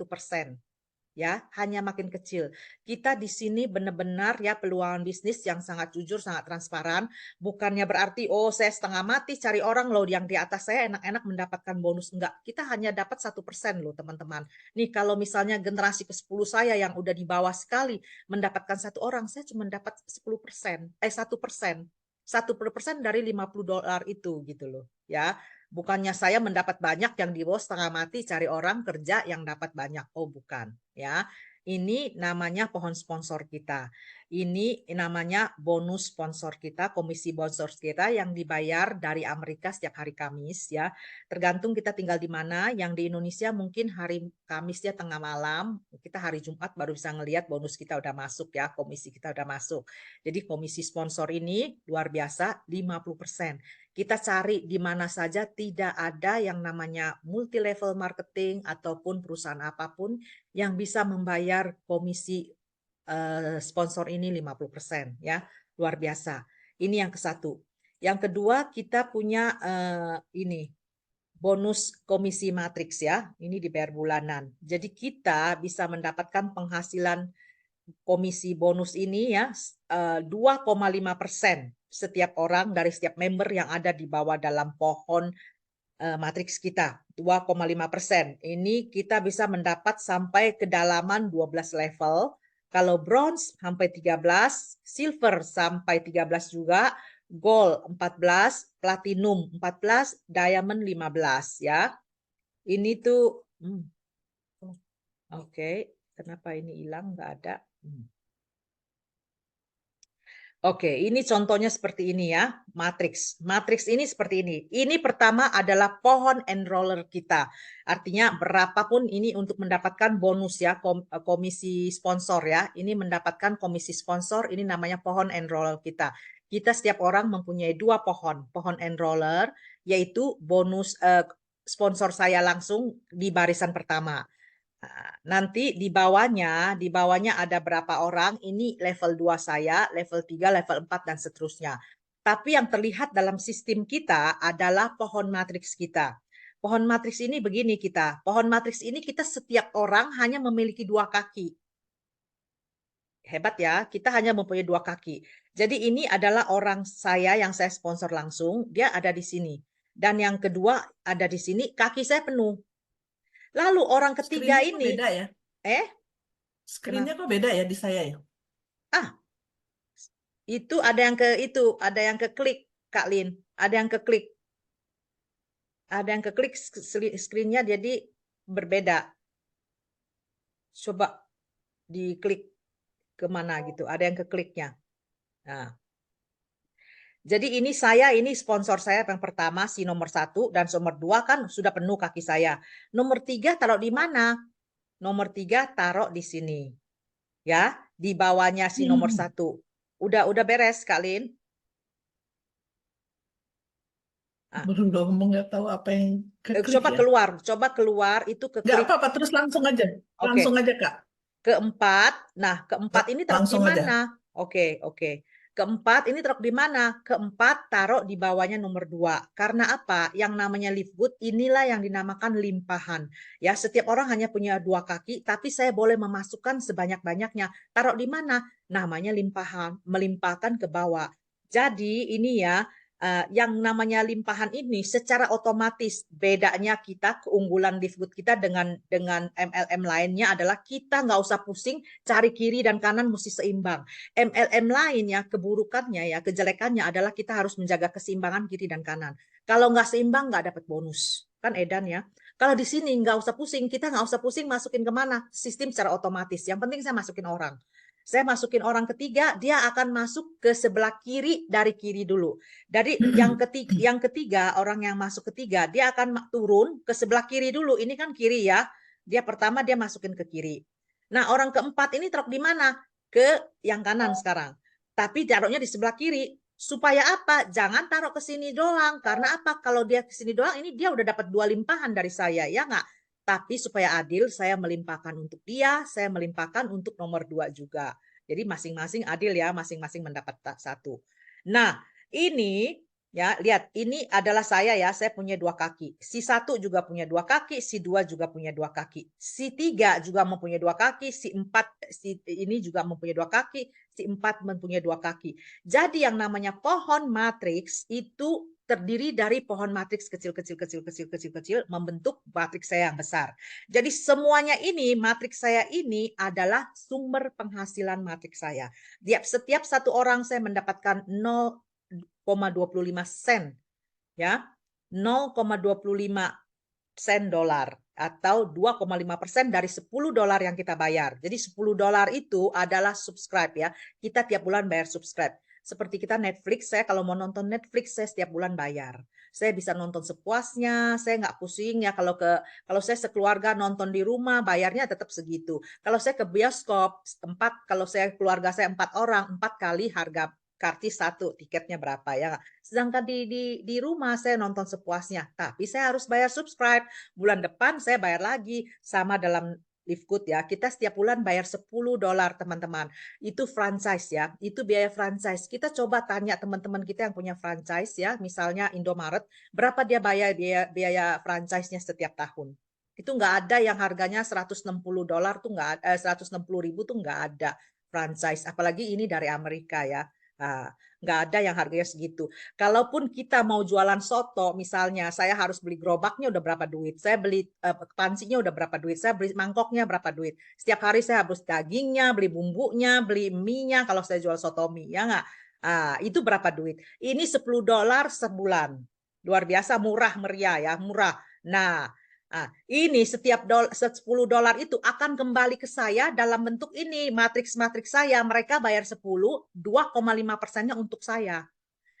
Ya, hanya makin kecil. Kita di sini benar-benar ya peluang bisnis yang sangat jujur, sangat transparan. Bukannya berarti, oh saya setengah mati cari orang loh yang di atas saya enak-enak mendapatkan bonus. Enggak, kita hanya dapat 1% loh teman-teman. Nih kalau misalnya generasi ke-10 saya yang udah di bawah sekali mendapatkan 1 orang, saya cuma dapat 10%, 1%. 1% dari $50 itu gitu loh ya. Bukannya saya mendapat banyak yang di bawah setengah mati cari orang kerja yang dapat banyak. Oh, bukan ya. Ini namanya pohon sponsor kita. Ini namanya bonus sponsor kita, komisi sponsor kita yang dibayar dari Amerika setiap hari Kamis ya. Tergantung kita tinggal di mana. Yang di Indonesia mungkin hari Kamisnya tengah malam, kita hari Jumat baru bisa ngelihat bonus kita udah masuk ya, komisi kita udah masuk. Jadi komisi sponsor ini luar biasa 50%. Kita cari di mana saja tidak ada yang namanya multi level marketing ataupun perusahaan apapun yang bisa membayar komisi sponsor ini 50% ya. Luar biasa. Ini yang ke-1. Yang kedua kita punya ini bonus komisi matriks ya. Ini dibayar bulanan. Jadi kita bisa mendapatkan penghasilan komisi bonus ini ya 2,5% setiap orang dari setiap member yang ada di bawah dalam pohon matriks kita 2,5%. Ini kita bisa mendapat sampai kedalaman 12 level. Kalau bronze sampai 13, silver sampai 13 juga, gold 14, platinum 14, diamond 15 ya. Ini tuh oke, kenapa ini hilang nggak ada? Oke, ini contohnya seperti ini ya, matriks. Matriks ini seperti ini. Ini pertama adalah pohon enroller kita. Artinya berapapun ini untuk mendapatkan bonus ya, komisi sponsor ya. Ini mendapatkan komisi sponsor, ini namanya pohon enroller kita. Kita setiap orang mempunyai 2 pohon enroller, yaitu bonus sponsor saya langsung di barisan pertama. Nanti di bawahnya ada berapa orang, ini level 2 saya, level 3, level 4, dan seterusnya. Tapi yang terlihat dalam sistem kita adalah pohon matriks kita. Pohon matriks ini begini kita, pohon matriks ini kita setiap orang hanya memiliki 2 kaki. Hebat ya, kita hanya mempunyai 2 kaki. Jadi ini adalah orang saya yang saya sponsor langsung, dia ada di sini. Dan yang kedua ada di sini, kaki saya penuh. Lalu orang ketiga Screen-nya kok ini, beda ya? Screen-nya kok beda ya di saya ya? itu ada yang ke klik Kak Lin, ada yang ke klik screen-nya jadi berbeda. Coba diklik kemana gitu, ada yang ke kliknya. Nah, jadi ini sponsor saya yang pertama si nomor 1 dan nomor 2 kan sudah penuh kaki saya. Nomor 3 taruh di mana? Nomor 3 taruh di sini. Ya, di bawahnya si nomor 1. Udah beres Kak Lin? Belum nggak tahu apa yang keklik Coba ya. coba keluar itu ke Nggak klik. apa-apa, terus langsung aja. Langsung aja, Kak. Keempat, nah keempat ini taruh di Langsung aja. mana? Oke. Keempat ini taruh di mana? Keempat taruh di bawahnya nomor 2. Karena apa? Yang namanya live good inilah yang dinamakan limpahan. Ya, setiap orang hanya punya 2 kaki, tapi saya boleh memasukkan sebanyak-banyaknya. Taruh di mana? Namanya limpahan, melimpahkan ke bawah. Jadi ini ya, yang namanya limpahan ini secara otomatis bedanya kita, keunggulan Livegood kita dengan MLM lainnya adalah kita nggak usah pusing cari kiri dan kanan, mesti seimbang. MLM lainnya keburukannya ya, kejelekannya adalah kita harus menjaga keseimbangan kiri dan kanan. Kalau nggak seimbang nggak dapat bonus, kan edan ya. Kalau di sini nggak usah pusing, kita nggak usah pusing masukin kemana, sistem secara otomatis. Yang penting saya masukin orang. Saya masukin orang ketiga, dia akan masuk ke sebelah kiri dari kiri dulu. Dari yang ketiga, orang yang masuk ketiga, dia akan turun ke sebelah kiri dulu. Ini kan kiri ya. Dia pertama dia masukin ke kiri. Nah, orang keempat ini taruh di mana? Ke yang kanan sekarang. Tapi taruhnya di sebelah kiri. Supaya apa? Jangan taruh ke sini doang. Karena apa? Kalau dia ke sini doang, ini dia udah dapat 2 limpahan dari saya, ya nggak? Tapi supaya adil, saya melimpahkan untuk dia, saya melimpahkan untuk nomor 2 juga. Jadi masing-masing adil ya, masing-masing mendapat 1. Nah, ini ya, lihat, ini adalah saya ya, saya punya 2 kaki. Si 1 juga punya 2 kaki, si 2 juga punya 2 kaki. Si 3 juga mempunyai 2 kaki, si 4 ini juga mempunyai 2 kaki, si 4 mempunyai 2 kaki. Jadi yang namanya pohon matriks itu terdiri dari pohon matriks kecil membentuk matriks saya yang besar. Jadi semuanya ini, matriks saya ini adalah sumber penghasilan matriks saya. Setiap satu orang saya mendapatkan 0,25 sen, ya, 0,25 sen dolar atau 2,5% dari $10 yang kita bayar. Jadi $10 itu adalah subscribe ya. Kita tiap bulan bayar subscribe. Seperti kita Netflix, saya kalau mau nonton Netflix saya setiap bulan bayar. Saya bisa nonton sepuasnya, saya nggak pusing ya kalau saya sekeluarga nonton di rumah bayarnya tetap segitu. Kalau saya ke bioskop kalau saya keluarga saya 4 orang, 4 kali harga kartis 1 tiketnya berapa ya. Sedangkan di rumah saya nonton sepuasnya, tapi saya harus bayar subscribe. Bulan depan saya bayar lagi sama dalam Livegood ya. Kita setiap bulan bayar $10 teman-teman. Itu franchise ya. Itu biaya franchise. Kita coba tanya teman-teman kita yang punya franchise ya, misalnya Indomaret, berapa dia bayar biaya franchise-nya setiap tahun. Itu nggak ada yang harganya $160 tuh nggak ada, 160.000 tuh nggak ada franchise. Apalagi ini dari Amerika ya. Nah, nggak ada yang harganya segitu. Kalaupun kita mau jualan soto, misalnya saya harus beli gerobaknya udah berapa duit, saya beli pancinya udah berapa duit, saya beli mangkoknya berapa duit. Setiap hari saya harus dagingnya, beli bumbunya, beli mie-nya kalau saya jual soto mie, ya nggak? Itu berapa duit? Ini $10 sebulan. Luar biasa murah meriah ya, murah. Nah, ini setiap $10 itu akan kembali ke saya dalam bentuk ini, matriks-matriks saya. Mereka bayar 10, 2,5%-nya untuk saya.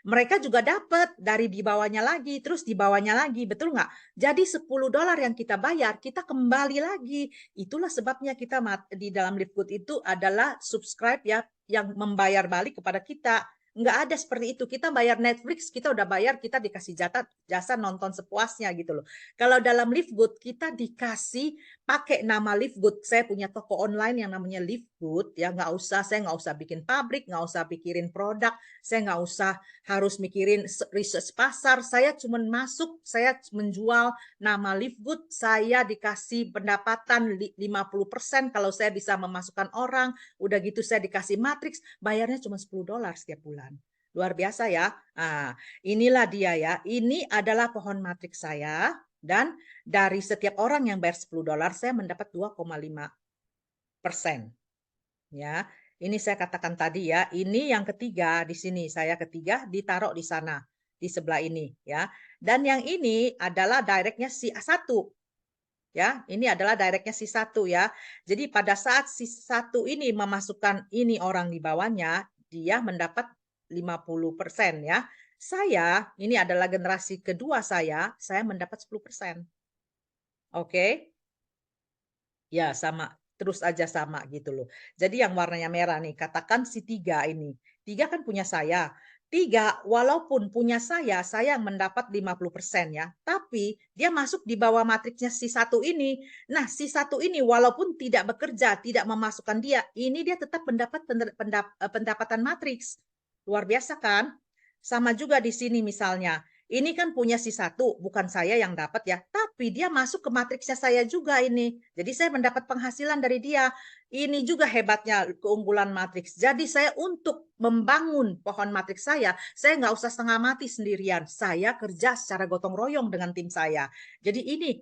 Mereka juga dapat dari di bawahnya lagi, terus di bawahnya lagi, betul nggak? Jadi $10 yang kita bayar, kita kembali lagi. Itulah sebabnya kita di dalam Livegood itu adalah subscribe ya, yang membayar balik kepada kita. Nggak ada seperti itu. Kita bayar Netflix, kita udah bayar, kita dikasih jasa nonton sepuasnya gitu loh. Kalau dalam Livegood, kita dikasih pakai nama Livegood. Saya punya toko online yang namanya Livegood. Ya, saya nggak usah bikin pabrik, nggak usah pikirin produk, saya nggak usah harus mikirin research pasar. Saya cuma masuk, saya menjual nama Livegood, saya dikasih pendapatan 50% kalau saya bisa memasukkan orang. Udah gitu saya dikasih matriks, bayarnya cuma $10 setiap bulan. Luar biasa ya. Inilah dia ya. Ini adalah pohon matriks saya. Dan dari setiap orang yang bayar $10, saya mendapat 2,5%. Ya, ini saya katakan tadi ya. Ini yang ketiga di sini. Saya ketiga ditaruh di sana. Di sebelah ini ya. Dan yang ini adalah directnya si A1. Ya, ini adalah directnya si 1 ya. Jadi pada saat si 1 ini memasukkan ini orang di bawahnya, dia mendapat 50% ya. Saya, ini adalah generasi kedua saya mendapat 10%. Oke. Ya, sama. Terus aja sama gitu loh. Jadi yang warnanya merah nih, katakan si 3 ini. 3 kan punya saya. 3, walaupun punya saya yang mendapat 50% ya. Tapi dia masuk di bawah matriksnya si 1 ini. Nah, si 1 ini walaupun tidak bekerja, tidak memasukkan dia, ini dia tetap mendapat pendapatan matriks. Luar biasa kan? Sama juga di sini misalnya. Ini kan punya si 1, bukan saya yang dapat ya. Tapi dia masuk ke matriksnya saya juga ini. Jadi saya mendapat penghasilan dari dia. Ini juga hebatnya keunggulan matriks. Jadi saya untuk membangun pohon matriks saya nggak usah setengah mati sendirian. Saya kerja secara gotong royong dengan tim saya. Jadi ini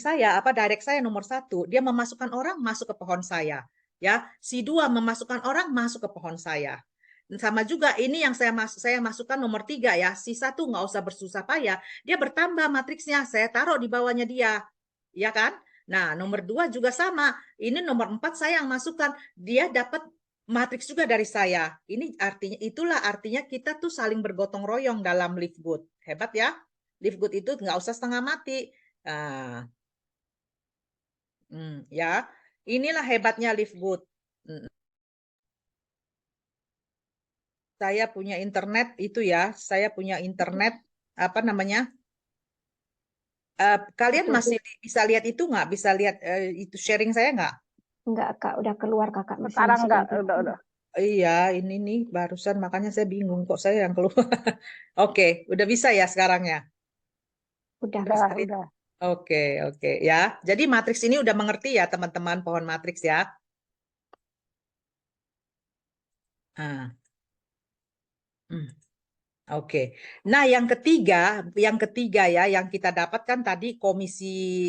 saya, direct saya nomor 1. Dia memasukkan orang, masuk ke pohon saya. Ya, si 2 memasukkan orang, masuk ke pohon saya. Sama juga ini yang saya masukkan nomor 3 ya. Si 1 nggak usah bersusah payah. Dia bertambah matriksnya. Saya taruh di bawahnya dia. Ya kan? Nah, nomor 2 juga sama. Ini nomor 4 saya yang masukkan. Dia dapat matriks juga dari saya. Ini artinya, itulah artinya kita tuh saling bergotong royong dalam Live Good. Hebat ya. Live Good itu nggak usah setengah mati. Nah, ya, inilah hebatnya Live Good. Saya punya internet itu ya, saya punya internet apa namanya? Kalian Betul. masih bisa lihat itu nggak? Bisa lihat itu sharing saya nggak? Enggak, Kak, udah keluar Kakak mesin Sekarang enggak, security. udah. Iya, ini nih barusan makanya saya bingung kok saya yang keluar. Oke, udah bisa ya sekarang ya? Udah, Bisa Kak. lihat? Udah. Oke, oke ya. Jadi matriks ini udah mengerti ya teman-teman pohon matriks ya. Nah, oke. Nah, yang ketiga ya, yang kita dapatkan tadi komisi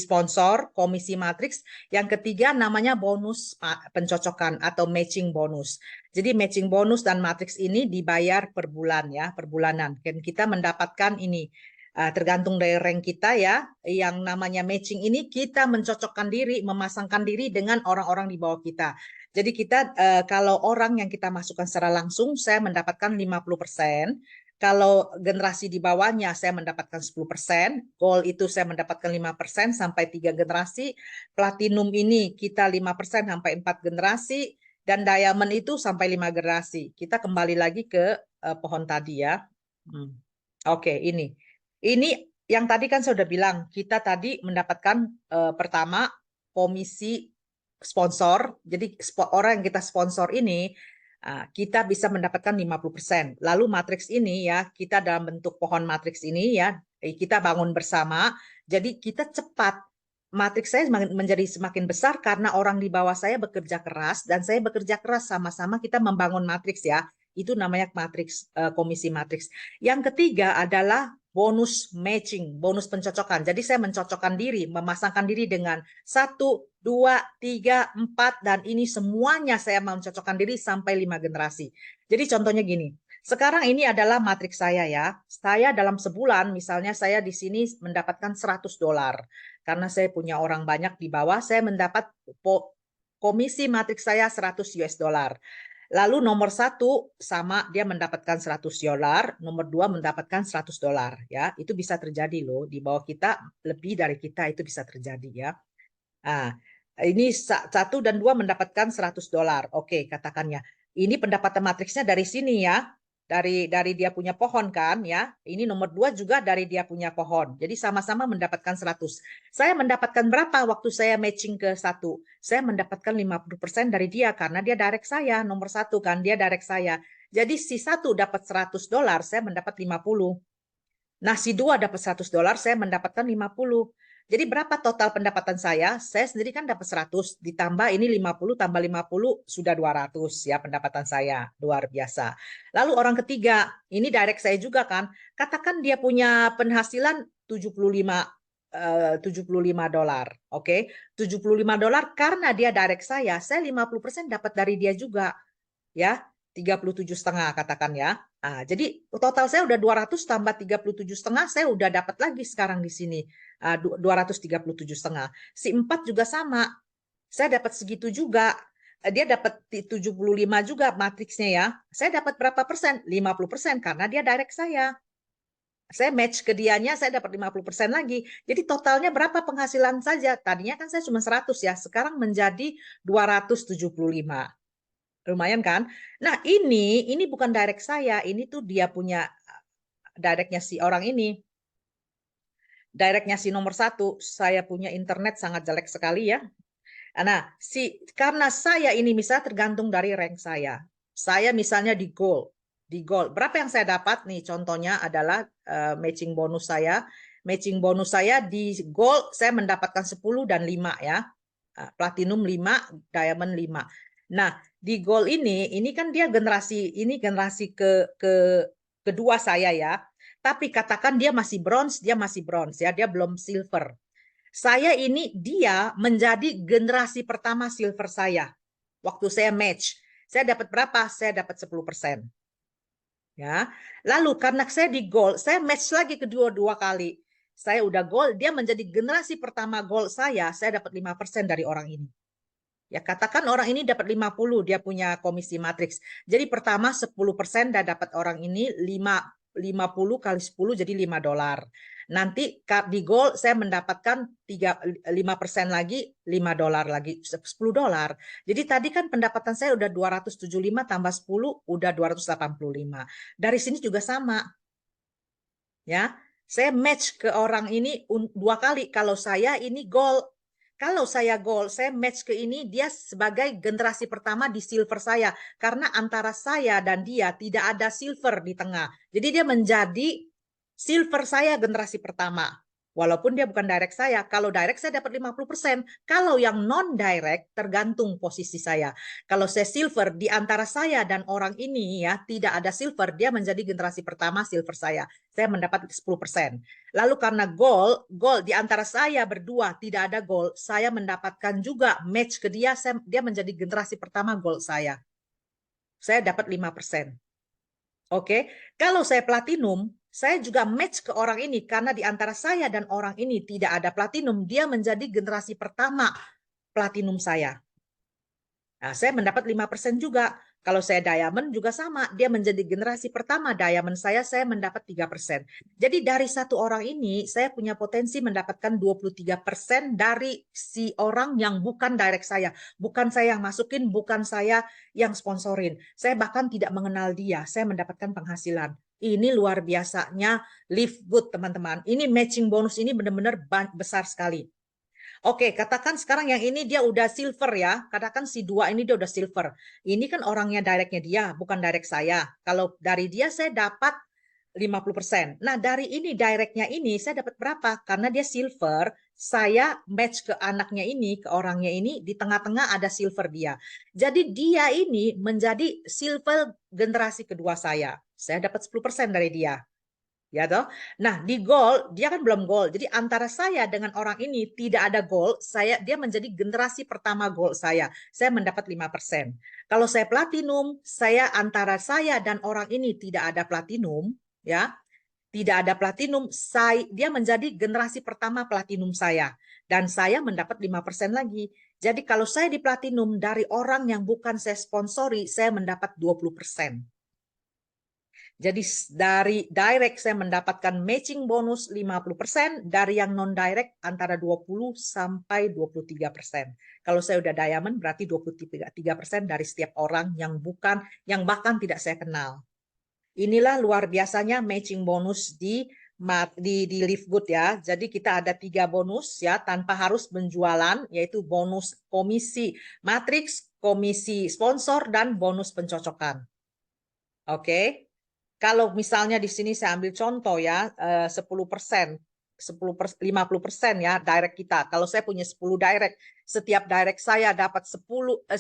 sponsor, komisi matriks. Yang ketiga namanya bonus pencocokan atau matching bonus. Jadi matching bonus dan matriks ini dibayar per bulan ya, per bulanan. Dan kita mendapatkan ini tergantung dari rank kita ya. Yang namanya matching ini kita mencocokkan diri, memasangkan diri dengan orang-orang di bawah kita. Jadi kita kalau orang yang kita masukkan secara langsung saya mendapatkan 50%. Kalau generasi di bawahnya saya mendapatkan 10%, gold itu saya mendapatkan 5% sampai 3 generasi, platinum ini kita 5% sampai 4 generasi, dan diamond itu sampai 5 generasi. Kita kembali lagi ke pohon tadi ya. Oke, ini. Ini yang tadi kan saya sudah bilang, kita tadi mendapatkan pertama komisi sponsor. Jadi orang yang kita sponsor ini kita bisa mendapatkan 50%. Lalu matriks ini ya, kita dalam bentuk pohon matriks ini ya, kita bangun bersama. Jadi kita cepat. Matriks saya menjadi semakin besar karena orang di bawah saya bekerja keras dan saya bekerja keras, sama-sama kita membangun matriks ya. Itu namanya matriks, komisi matriks. Yang ketiga adalah bonus matching, bonus pencocokan. Jadi saya mencocokkan diri, memasangkan diri dengan 1, 2, 3, 4, dan ini semuanya saya mencocokkan diri sampai 5 generasi. Jadi contohnya gini, sekarang ini adalah matriks saya ya. Saya dalam sebulan, misalnya saya di sini mendapatkan $100. Karena saya punya orang banyak di bawah, saya mendapat komisi matriks saya $100. Lalu nomor 1 sama dia mendapatkan $100, nomor 2 mendapatkan $100 ya. Itu bisa terjadi loh, di bawah kita lebih dari kita itu bisa terjadi ya. Nah, ini 1 dan 2 mendapatkan $100. Oke, katakannya. Ini pendapatan matriksnya dari sini ya. Dari dia punya pohon kan ya. Ini nomor 2 juga dari dia punya pohon. Jadi sama-sama mendapatkan 100. Saya mendapatkan berapa waktu saya matching ke 1? Saya mendapatkan 50% dari dia karena dia direct saya. Nomor 1 kan dia direct saya. Jadi si 1 dapat $100, saya mendapat 50. Nah, si 2 dapat $100, saya mendapatkan 50. Jadi berapa total pendapatan saya? Saya sendiri kan dapat 100, ditambah ini 50, tambah 50, sudah 200 ya pendapatan saya. Luar biasa. Lalu orang ketiga, ini direct saya juga kan. Katakan dia punya penghasilan $75. Oke, $75 karena dia direct saya 50% dapat dari dia juga. Ya, 37,5 katakan ya. Jadi total saya udah 200 tambah 37,5, saya udah dapat lagi sekarang di sini 237,5. Si 4 juga sama. Saya dapat segitu juga. Dia dapat 75 juga matriksnya ya. Saya dapat berapa persen? 50% karena dia direct saya. Saya match ke dianya, saya dapat 50% lagi. Jadi totalnya berapa penghasilan saja? Tadinya kan saya cuma 100 ya, sekarang menjadi 275. Lumayan kan? Nah, ini bukan direct saya, ini tuh dia punya directnya si orang ini. Directnya si nomor 1, saya punya internet sangat jelek sekali ya. Nah, karena saya ini misalnya tergantung dari rank saya. Saya misalnya di gold. Berapa yang saya dapat nih? Contohnya adalah matching bonus saya. Matching bonus saya di gold saya mendapatkan 10 dan 5 ya. Platinum 5, diamond 5. Nah, di gold ini kan dia generasi kedua saya ya. Tapi katakan dia masih bronze ya, dia belum silver. Saya ini dia menjadi generasi pertama silver saya. Waktu saya match, saya dapat berapa? Saya dapat 10%. Ya. Lalu karena saya di gold, saya match lagi kedua kali. Saya udah gold, dia menjadi generasi pertama gold saya dapat 5% dari orang ini. Ya, katakan orang ini dapat 50, dia punya komisi matriks. Jadi pertama 10% dah dapat orang ini 50 kali 10 jadi $5. Nanti di goal saya mendapatkan 5% lagi, $5 lagi, $10. Jadi tadi kan pendapatan saya udah 275 tambah 10 udah 285. Dari sini juga sama. Ya, saya match ke orang ini 2 kali. Kalau saya ini goal, kalau saya goal, saya match ke ini, dia sebagai generasi pertama di silver saya. Karena antara saya dan dia tidak ada silver di tengah. Jadi dia menjadi silver saya generasi pertama. Walaupun dia bukan direct saya. Kalau direct saya dapat 50%. Kalau yang non-direct tergantung posisi saya. Kalau saya silver, di antara saya dan orang ini ya tidak ada silver, dia menjadi generasi pertama silver saya. Saya mendapat 10%. Lalu karena goal di antara saya berdua tidak ada goal, saya mendapatkan juga match ke dia, dia menjadi generasi pertama goal saya. Saya dapat 5%. Oke, kalau saya platinum, saya juga match ke orang ini karena di antara saya dan orang ini tidak ada platinum, dia menjadi generasi pertama platinum saya. Nah, saya mendapat 5% juga. Kalau saya diamond juga sama, dia menjadi generasi pertama diamond saya mendapat 3%. Jadi dari satu orang ini, saya punya potensi mendapatkan 23% dari si orang yang bukan direct saya. Bukan saya yang masukin, bukan saya yang sponsorin. Saya bahkan tidak mengenal dia, saya mendapatkan penghasilan. Ini luar biasanya Live Good, teman-teman. Ini matching bonus ini benar-benar besar sekali. Oke, katakan sekarang yang ini dia udah silver ya. Katakan si 2 ini dia udah silver. Ini kan orangnya directnya dia, bukan direct saya. Kalau dari dia saya dapat 50%. Nah, dari ini directnya ini saya dapat berapa? Karena dia silver, saya match ke anaknya ini, ke orangnya ini, di tengah-tengah ada silver dia. Jadi dia ini menjadi silver generasi kedua saya. Saya dapat 10% dari dia. Ya toh. Nah, di goal dia kan belum goal. Jadi antara saya dengan orang ini tidak ada goal, dia menjadi generasi pertama goal saya. Saya mendapat 5%. Kalau saya platinum, antara saya dan orang ini tidak ada platinum, ya. Tidak ada platinum, dia menjadi generasi pertama platinum saya dan saya mendapat 5% lagi. Jadi kalau saya di platinum dari orang yang bukan saya sponsori, saya mendapat 20%. Jadi dari direct saya mendapatkan matching bonus 50%, dari yang non-direct antara 20 sampai 23%. Kalau saya udah diamond berarti 23% dari setiap orang yang bahkan tidak saya kenal. Inilah luar biasanya matching bonus di Live Good ya. Jadi kita ada 3 bonus ya tanpa harus penjualan, yaitu bonus komisi matriks, komisi sponsor, dan bonus pencocokan. Oke. Kalau misalnya di sini saya ambil contoh ya, 10%, 50% ya direct kita. Kalau saya punya 10 direct, setiap direct saya dapat $100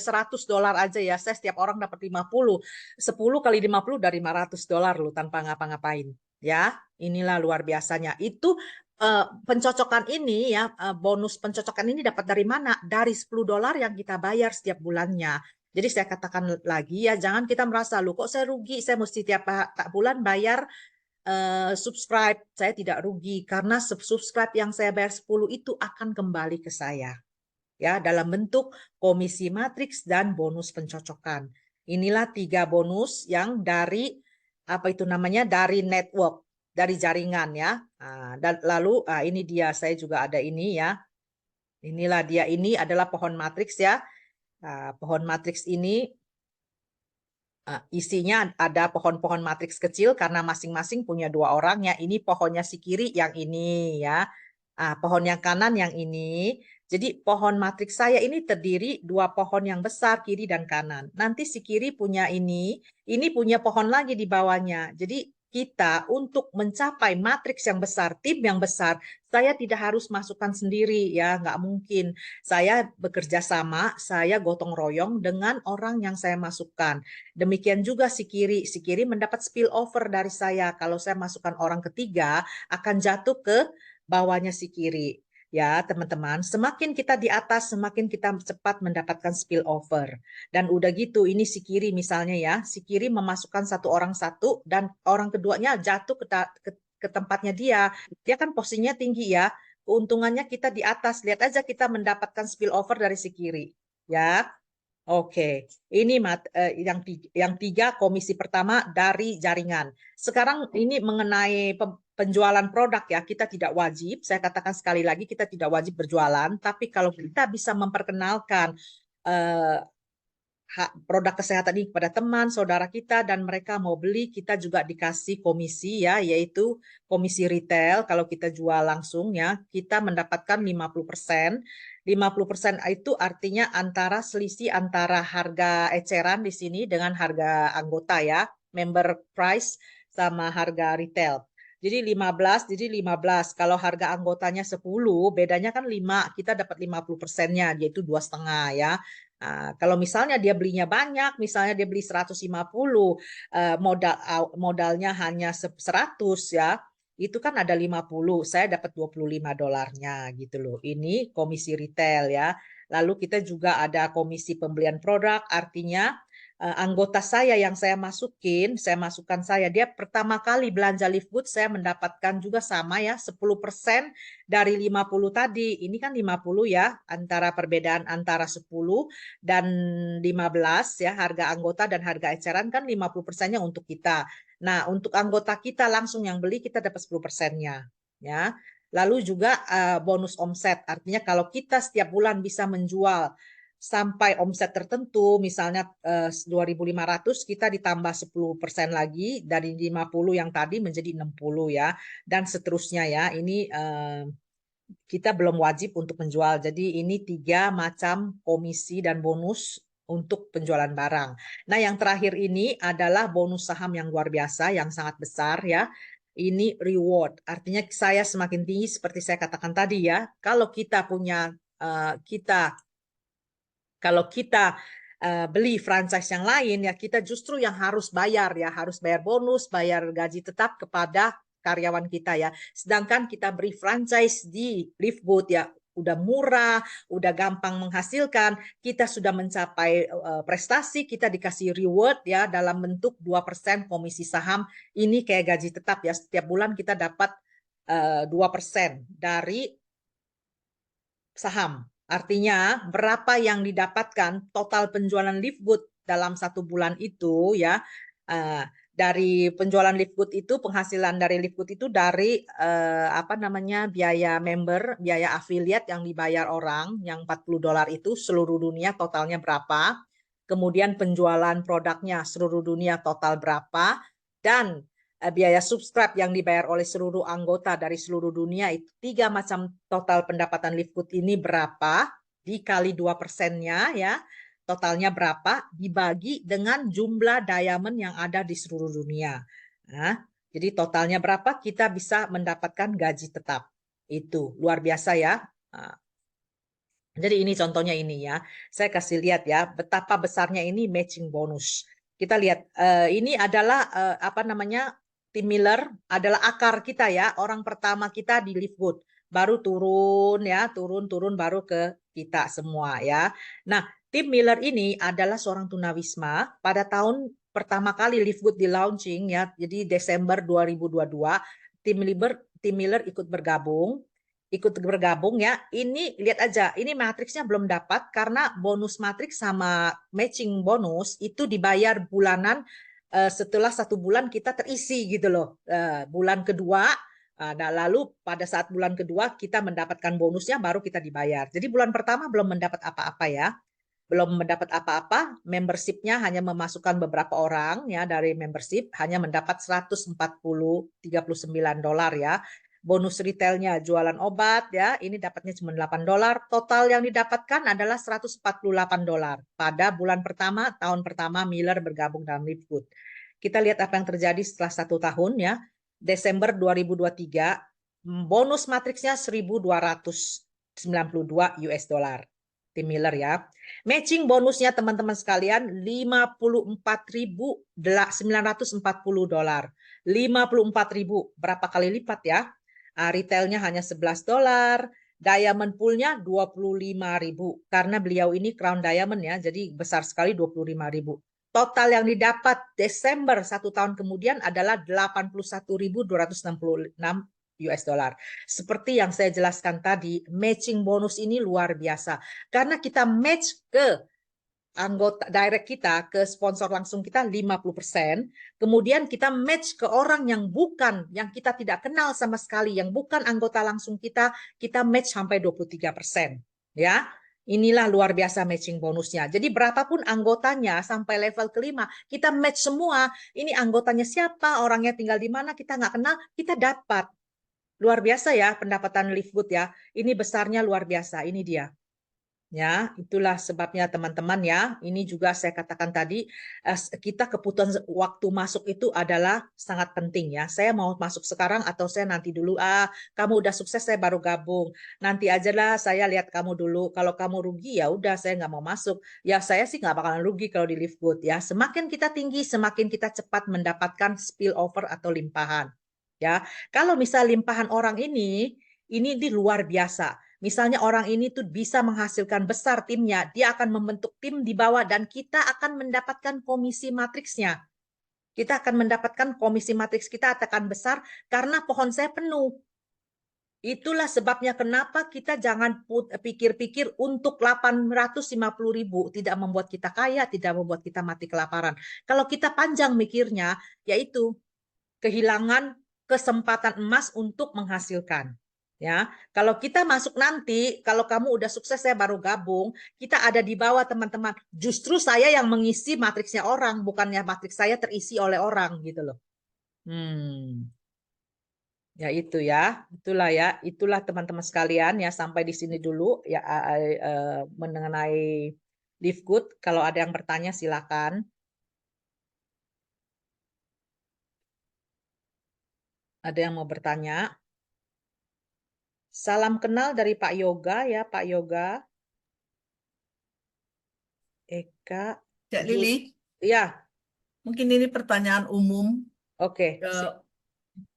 aja ya. Saya setiap orang dapat 50. 10 kali 50 dari $500 loh tanpa ngapa-ngapain. Ya, inilah luar biasanya. Itu pencocokan ini ya, bonus pencocokan ini dapat dari mana? Dari $10 yang kita bayar setiap bulannya. Jadi saya katakan lagi ya, jangan kita merasa, loh kok saya rugi, saya mesti tiap bulan bayar subscribe. Saya tidak rugi, karena subscribe yang saya bayar 10 itu akan kembali ke saya. Ya, dalam bentuk komisi matriks dan bonus pencocokan. Inilah 3 bonus yang dari, dari network, dari jaringan ya. Dan lalu ini dia, saya juga ada ini ya. Inilah dia, ini adalah pohon matriks ya. Pohon matriks ini isinya ada pohon-pohon matriks kecil karena masing-masing punya 2 orang ya. Ini pohonnya si kiri yang ini ya. Pohon yang kanan yang ini. Jadi pohon matriks saya ini terdiri 2 pohon yang besar kiri dan kanan. Nanti si kiri punya ini punya pohon lagi di bawahnya. Jadi kita untuk mencapai matriks yang besar, tim yang besar, saya tidak harus masukkan sendiri ya, nggak mungkin. Saya bekerja sama, saya gotong royong dengan orang yang saya masukkan. Demikian juga si kiri mendapat spillover dari saya. Kalau saya masukkan orang ketiga, akan jatuh ke bawahnya si kiri. Ya, teman-teman, semakin kita di atas, semakin kita cepat mendapatkan spillover. Dan udah gitu, ini si kiri misalnya ya, si kiri memasukkan 1 orang 1, dan orang keduanya jatuh ke tempatnya dia. Dia kan posisinya tinggi ya, keuntungannya kita di atas. Lihat aja kita mendapatkan spillover dari si kiri. ya. Oke, ini yang tiga komisi pertama dari jaringan. Sekarang ini mengenai penjualan produk ya, kita tidak wajib. Saya katakan sekali lagi, kita tidak wajib berjualan. Tapi kalau kita bisa memperkenalkan produk kesehatan ini kepada teman, saudara kita, dan mereka mau beli, kita juga dikasih komisi ya, yaitu komisi retail. Kalau kita jual langsung ya, kita mendapatkan 50%. 50% itu artinya selisih antara harga eceran di sini dengan harga anggota ya, member price sama harga retail. Jadi 15. Kalau harga anggotanya 10, bedanya kan 5, kita dapat 50%-nya, yaitu 2,5 ya. Nah, kalau misalnya dia belinya banyak, misalnya dia beli 150, modalnya hanya 100 ya, itu kan ada 50, saya dapat $25 gitu loh. Ini komisi retail ya. Lalu kita juga ada komisi pembelian produk, artinya anggota saya yang saya masukkan dia pertama kali belanja Livegood, saya mendapatkan juga sama ya, 10% dari 50 tadi. Ini kan 50 ya, perbedaan antara 10 dan 15 ya, harga anggota dan harga eceran kan 50%-nya untuk kita. Nah, untuk anggota kita langsung yang beli, kita dapat 10%-nya ya. Lalu juga bonus omset, artinya kalau kita setiap bulan bisa menjual sampai omset tertentu, misalnya 2.500, kita ditambah 10% lagi dari 50 yang tadi menjadi 60 ya, dan seterusnya ya. Ini kita belum wajib untuk menjual. Jadi ini 3 macam komisi dan bonus untuk penjualan barang. Nah, yang terakhir ini adalah bonus saham yang luar biasa, yang sangat besar ya. Ini reward, artinya saya semakin tinggi seperti saya katakan tadi ya. Kalau kita punya kalau kita beli franchise yang lain ya, kita justru yang harus bayar ya, harus bayar bonus, bayar gaji tetap kepada karyawan kita ya. Sedangkan kita beri franchise di Livegood ya, udah murah, udah gampang menghasilkan, kita sudah mencapai prestasi, kita dikasih reward ya dalam bentuk 2% komisi saham. Ini kayak gaji tetap ya, setiap bulan kita dapat 2% dari saham. Artinya berapa yang didapatkan total penjualan Livegood dalam 1 bulan itu ya, dari penjualan Livegood itu, penghasilan dari Livegood itu dari biaya member, biaya afiliat yang dibayar orang yang $40 itu seluruh dunia totalnya berapa, kemudian penjualan produknya seluruh dunia total berapa, dan biaya subscribe yang dibayar oleh seluruh anggota dari seluruh dunia itu 3 macam total pendapatan Livegood ini berapa, dikali 2%-nya ya, totalnya berapa, dibagi dengan jumlah diamond yang ada di seluruh dunia. Nah, jadi totalnya berapa, kita bisa mendapatkan gaji tetap. Itu luar biasa ya. Nah, jadi ini contohnya ini ya. Saya kasih lihat ya betapa besarnya ini matching bonus. Kita lihat ini adalah Tim Miller adalah akar kita ya. Orang pertama kita di Livegood. Baru turun ya, turun baru ke kita semua ya. Nah, Tim Miller ini adalah seorang tunawisma pada tahun pertama kali Livegood di launching ya. Jadi Desember 2022 Tim Miller ikut bergabung ya. Ini lihat aja, ini matriksnya belum dapat karena bonus matriks sama matching bonus itu dibayar bulanan setelah 1 bulan kita terisi gitu loh. Bulan kedua, nah lalu pada saat bulan kedua kita mendapatkan bonusnya baru kita dibayar. Jadi bulan pertama belum mendapat apa-apa ya. Belum mendapat apa-apa, membershipnya hanya memasukkan beberapa orang ya dari membership, hanya mendapat $139 ya. Bonus retailnya jualan obat ya, ini dapatnya cuma $8. Total yang didapatkan adalah $148 pada bulan pertama, tahun pertama Miller bergabung dalam Livegood. Kita lihat apa yang terjadi setelah 1 tahun ya. Desember 2023, bonus matriksnya $1.292 Tim Miller ya. Matching bonusnya teman-teman sekalian $54.940. 54.000, berapa kali lipat ya? Retailnya hanya $11, diamond poolnya 25.000 karena beliau ini crown diamond ya, jadi besar sekali 25.000. Total yang didapat Desember 1 tahun kemudian adalah 81.266 US dollar. Seperti yang saya jelaskan tadi, matching bonus ini luar biasa. Karena kita match ke anggota direct kita, ke sponsor langsung kita 50%, kemudian kita match ke orang yang bukan, yang kita tidak kenal sama sekali, yang bukan anggota langsung kita match sampai 23%. Ya, inilah luar biasa matching bonusnya. Jadi berapapun anggotanya sampai level kelima, kita match semua. Ini anggotanya siapa, orangnya tinggal di mana, kita nggak kenal, kita dapat. Luar biasa ya pendapatan Livegood ya. Ini besarnya luar biasa, ini dia. Ya, itulah sebabnya teman-teman ya. Ini juga saya katakan tadi, kita keputusan waktu masuk itu adalah sangat penting ya. Saya mau masuk sekarang atau saya nanti dulu. Kamu udah sukses, saya baru gabung. Nanti aja lah, saya lihat kamu dulu. Kalau kamu rugi ya udah, saya nggak mau masuk. Ya saya sih nggak bakalan rugi kalau di Livegood ya. Semakin kita tinggi, semakin kita cepat mendapatkan spillover atau limpahan. Ya, kalau misal limpahan orang ini di luar biasa. Misalnya orang ini tuh bisa menghasilkan besar timnya, dia akan membentuk tim di bawah dan kita akan mendapatkan komisi matriksnya. Kita akan mendapatkan komisi matriks kita akan besar karena pohon saya penuh. Itulah sebabnya kenapa kita jangan pikir-pikir untuk 850.000 tidak membuat kita kaya, tidak membuat kita mati kelaparan. Kalau kita panjang mikirnya, yaitu kehilangan kesempatan emas untuk menghasilkan. Ya, kalau kita masuk nanti, kalau kamu udah sukses saya baru gabung, kita ada di bawah teman-teman. Justru saya yang mengisi matriksnya orang, bukannya matriks saya terisi oleh orang gitu loh. Ya itu ya, itulah teman-teman sekalian ya, sampai di sini dulu ya mengenai Livegood. Kalau ada yang bertanya silakan. Ada yang mau bertanya? Salam kenal dari Pak Yoga ya, Pak Yoga. Eka. Cak Lili, Ya, mungkin ini pertanyaan umum, oke.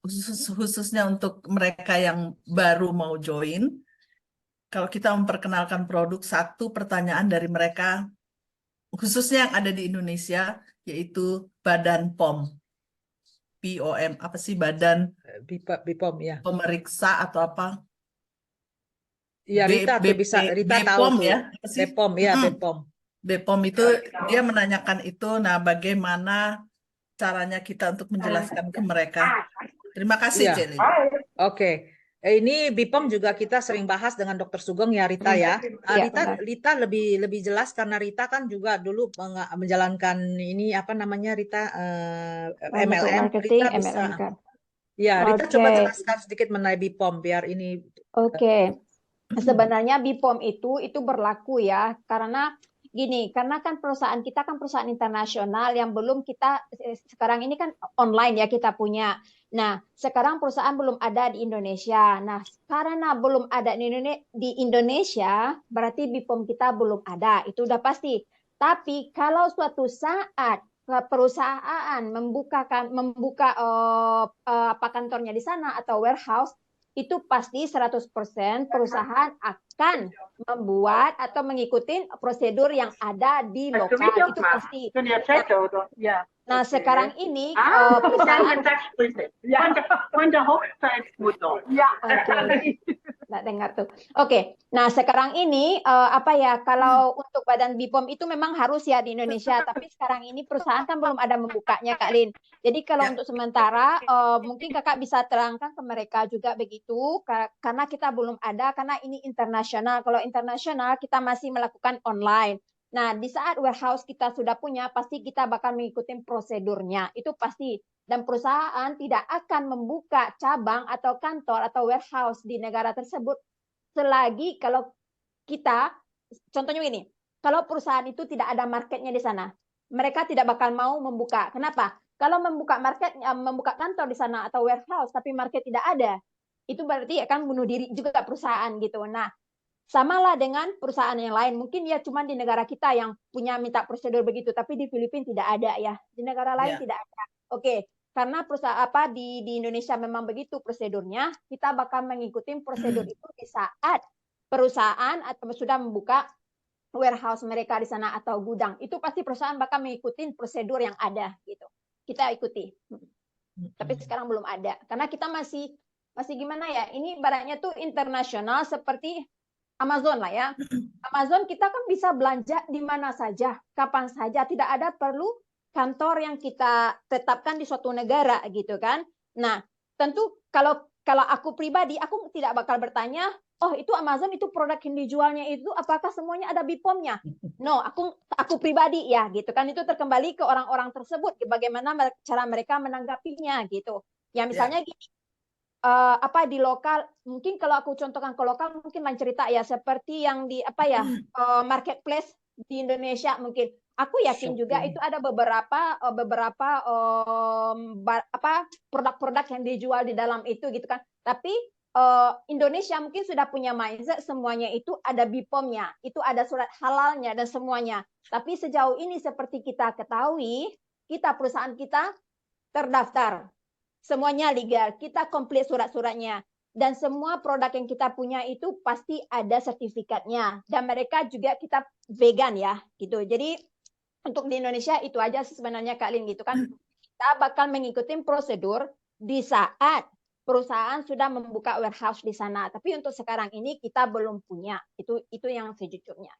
khususnya untuk mereka yang baru mau join. Kalau kita memperkenalkan produk, satu pertanyaan dari mereka, khususnya yang ada di Indonesia, yaitu Badan POM. POM, apa sih Badan BPOM ya. Pemeriksa atau apa? Iya, Rita tuh bisa, Rita tahu BPOM tuh. ya? Apa sih? BPOM ya, BPOM. BPOM itu dia menanyakan itu, nah bagaimana caranya kita untuk menjelaskan ke mereka? Terima kasih, Iya. Cik Lili. Oke. Ini BPOM juga kita sering bahas dengan Dr. Sugeng ya, Rita ya. Rita lebih jelas karena Rita kan juga dulu menjalankan ini apa namanya Rita MLM. Marketing, Rita bisa. MLM kan. Ya, Rita Oke. coba jelaskan sedikit mengenai BPOM biar ini. Oke. Sebenarnya BPOM itu berlaku ya, karena gini, karena kan perusahaan kita kan perusahaan internasional yang belum kita sekarang ini kan online ya kita punya. Nah, sekarang perusahaan belum ada di Indonesia. Nah, karena belum ada di Indonesia, berarti BPOM kita belum ada. Itu udah pasti. Tapi kalau suatu saat perusahaan membuka kantornya di sana atau warehouse, itu pasti 100% perusahaan akan membuat atau mengikuti prosedur yang ada di lokal. Itu pasti. Nah, sekarang ini perusahaan nggak dengar tuh. Oke. Nah, sekarang ini kalau untuk badan BPOM itu memang harus ya di Indonesia, tapi sekarang ini perusahaan kan belum ada membukanya, Kak Lin. Jadi kalau untuk sementara mungkin Kakak bisa terangkan ke mereka juga begitu, karena kita belum ada, karena ini internasional. Kalau internasional kita masih melakukan online. Nah, di saat warehouse kita sudah punya, pasti kita bakal mengikuti prosedurnya. Itu pasti. Dan perusahaan tidak akan membuka cabang atau kantor atau warehouse di negara tersebut selagi kalau kita, contohnya begini, kalau perusahaan itu tidak ada marketnya di sana, mereka tidak bakal mau membuka. Kenapa? Kalau membuka kantor di sana atau warehouse, tapi market tidak ada, itu berarti akan bunuh diri juga perusahaan gitu. Nah, samalah dengan perusahaan yang lain. Mungkin ya cuma di negara kita yang punya minta prosedur begitu, tapi di Filipina tidak ada ya. Di negara lain tidak ada. Oke, karena perusahaan di Indonesia memang begitu prosedurnya, kita bakal mengikuti prosedur itu di saat perusahaan atau sudah membuka warehouse mereka di sana atau gudang. Itu pasti perusahaan bakal mengikuti prosedur yang ada gitu. Kita ikuti. Tapi sekarang belum ada karena kita masih masih gimana ya? Ini ibaratnya tuh internasional seperti Amazon lah ya. Amazon kita kan bisa belanja di mana saja, kapan saja, tidak ada perlu kantor yang kita tetapkan di suatu negara gitu kan. Nah, tentu kalau aku pribadi, aku tidak bakal bertanya, oh itu Amazon itu produk yang dijualnya itu apakah semuanya ada BPOM-nya? No, aku pribadi ya gitu kan, itu terkembali ke orang-orang tersebut, bagaimana cara mereka menanggapinya gitu. Ya misalnya gini, apa di lokal, mungkin kalau aku contohkan ke lokal mungkin lain cerita ya, seperti yang di apa ya, marketplace di Indonesia mungkin. Aku yakin juga itu ada beberapa apa produk-produk yang dijual di dalam itu gitu kan. Tapi Indonesia mungkin sudah punya mindset semuanya itu ada BPOM-nya, itu ada surat halalnya dan semuanya. Tapi sejauh ini seperti kita ketahui, perusahaan kita terdaftar. Semuanya legal, kita komplit surat-suratnya. Dan semua produk yang kita punya itu pasti ada sertifikatnya. Dan mereka juga kita vegan ya, gitu. Jadi untuk di Indonesia itu aja sebenarnya Kak Lin gitu kan. Kita bakal mengikuti prosedur di saat perusahaan sudah membuka warehouse di sana. Tapi untuk sekarang ini kita belum punya. Itu yang sejujurnya.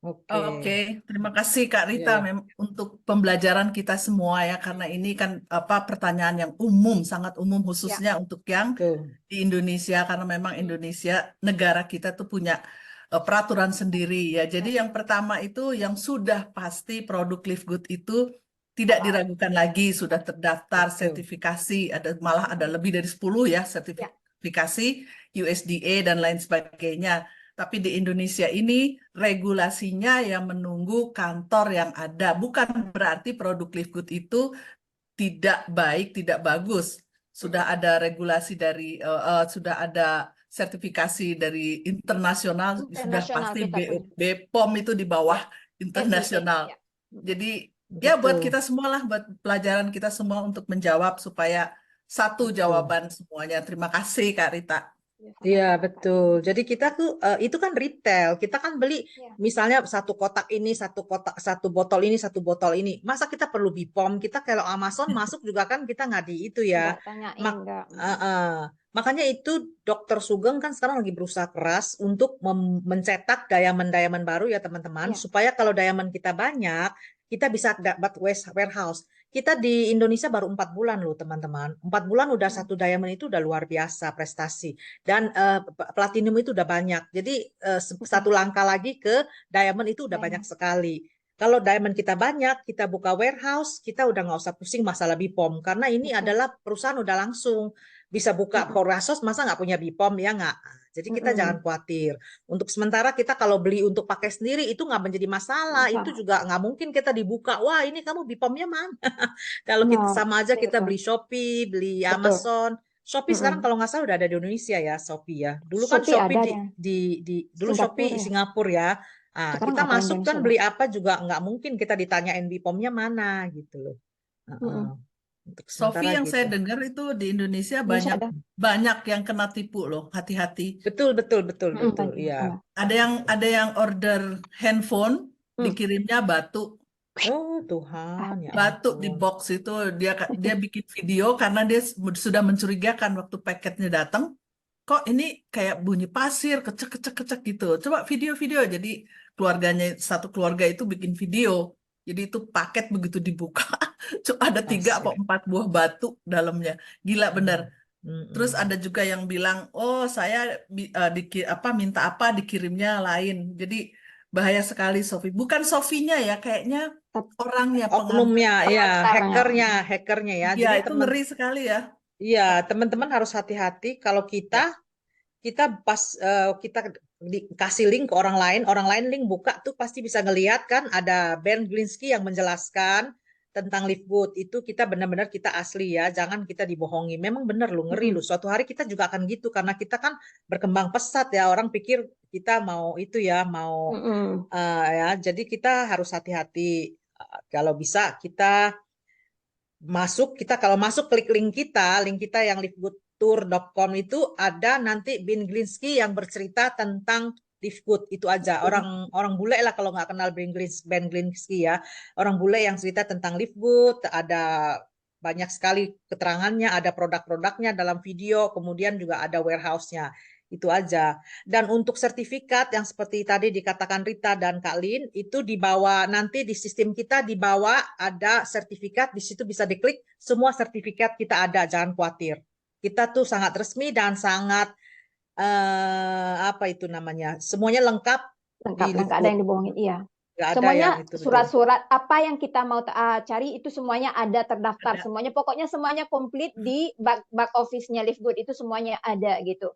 Oke, terima kasih Kak Rita Ya. untuk pembelajaran kita semua ya, karena ini kan pertanyaan yang umum, sangat umum khususnya untuk yang Tuh. di Indonesia, karena memang Indonesia negara kita tuh punya peraturan sendiri ya. Jadi yang pertama itu yang sudah pasti produk Live Good itu tidak diragukan lagi, sudah terdaftar, sertifikasi, malah ada lebih dari 10 ya sertifikasi USDA dan lain sebagainya. Tapi di Indonesia ini regulasinya yang menunggu kantor yang ada. Bukan berarti produk Live Good itu tidak baik, tidak bagus. Sudah ada regulasi dari, sudah ada sertifikasi dari internasional, sudah pasti BPOM itu di bawah internasional. Jadi ya buat kita semua lah, buat pelajaran kita semua untuk menjawab supaya satu jawaban semuanya. Terima kasih Kak Rita. Iya betul. Jadi kita tuh itu kan retail. Kita kan beli misalnya satu kotak ini, satu botol ini, satu botol ini. Masa kita perlu BPOM? Kita kalau Amazon masuk juga kan kita nggak di itu ya. Makanya itu Dr. Sugeng kan sekarang lagi berusaha keras untuk mencetak diamond baru ya teman-teman. Supaya kalau diamond kita banyak, kita bisa dapat warehouse. Kita di Indonesia baru 4 bulan loh teman-teman. 4 bulan udah satu diamond itu udah luar biasa prestasi. Dan platinum itu udah banyak. Jadi satu langkah lagi ke diamond itu udah banyak sekali. Kalau diamond kita banyak, kita buka warehouse, kita udah nggak usah pusing masalah BPOM. Karena ini adalah perusahaan udah langsung bisa buka warehouse, masa nggak punya BPOM ya nggak? Jadi kita jangan khawatir. Untuk sementara kita kalau beli untuk pakai sendiri itu nggak menjadi masalah. Itu juga nggak mungkin kita dibuka. Wah ini kamu BPOM-nya mana? Kalau kita sama aja kita beli Shopee, beli Amazon. Shopee sekarang kalau nggak salah udah ada di Indonesia ya Shopee ya. Dulu kan Shopee dulu Shopee Singapura ya. Nah, kita masuk kan beli apa juga nggak mungkin kita ditanyain BPOM-nya mana gitu loh. Sophie yang saya dengar itu di Indonesia banyak yang kena tipu loh, hati-hati. Betul ya. Ada yang order handphone dikirimnya batu. Oh Tuhan ya. Batu di box itu dia bikin video karena dia sudah mencurigakan waktu paketnya datang. Kok ini kayak bunyi pasir, kecek gitu. Coba video-video. Jadi satu keluarga itu bikin video. Jadi itu paket begitu dibuka, ada 3 atau 4 buah batu dalamnya. Gila bener. Terus ada juga yang bilang, oh saya minta apa dikirimnya lain. Jadi bahaya sekali Sophie. Bukan Sophie-nya ya, kayaknya orangnya, oknumnya, ya hackernya ya. Iya, itu ngeri sekali ya. Iya, teman-teman harus hati-hati kalau kita pas kita dikasih link ke orang lain link buka tuh pasti bisa ngelihat kan ada Ben Glinsky yang menjelaskan tentang Live Good. Itu kita benar-benar kita asli ya, jangan kita dibohongi. Memang benar lu ngeri lu. Suatu hari kita juga akan gitu karena kita kan berkembang pesat ya. Orang pikir kita mau itu ya, mau ya. Jadi kita harus hati-hati. Kalau bisa kita kalau masuk klik link kita yang livegoodtour.com itu ada nanti Ben Glinsky yang bercerita tentang Live Good. Itu aja. Orang bule lah kalau nggak kenal Ben Glinsky ya. Orang bule yang cerita tentang Live Good, ada banyak sekali keterangannya, ada produk-produknya dalam video, kemudian juga ada warehouse-nya. Itu aja. Dan untuk sertifikat yang seperti tadi dikatakan Rita dan Kak Lin, itu dibawa nanti di sistem kita, dibawa ada sertifikat, di situ bisa diklik, semua sertifikat kita ada, jangan khawatir. Kita tuh sangat resmi dan sangat apa itu namanya, semuanya lengkap Lengkap, di nggak ada yang dibohongin. Iya. nggak ada Semuanya yang itu betul. surat-surat apa yang kita mau cari itu semuanya ada terdaftar, Ada. semuanya pokoknya semuanya komplit di back office-nya Live Good itu semuanya ada gitu.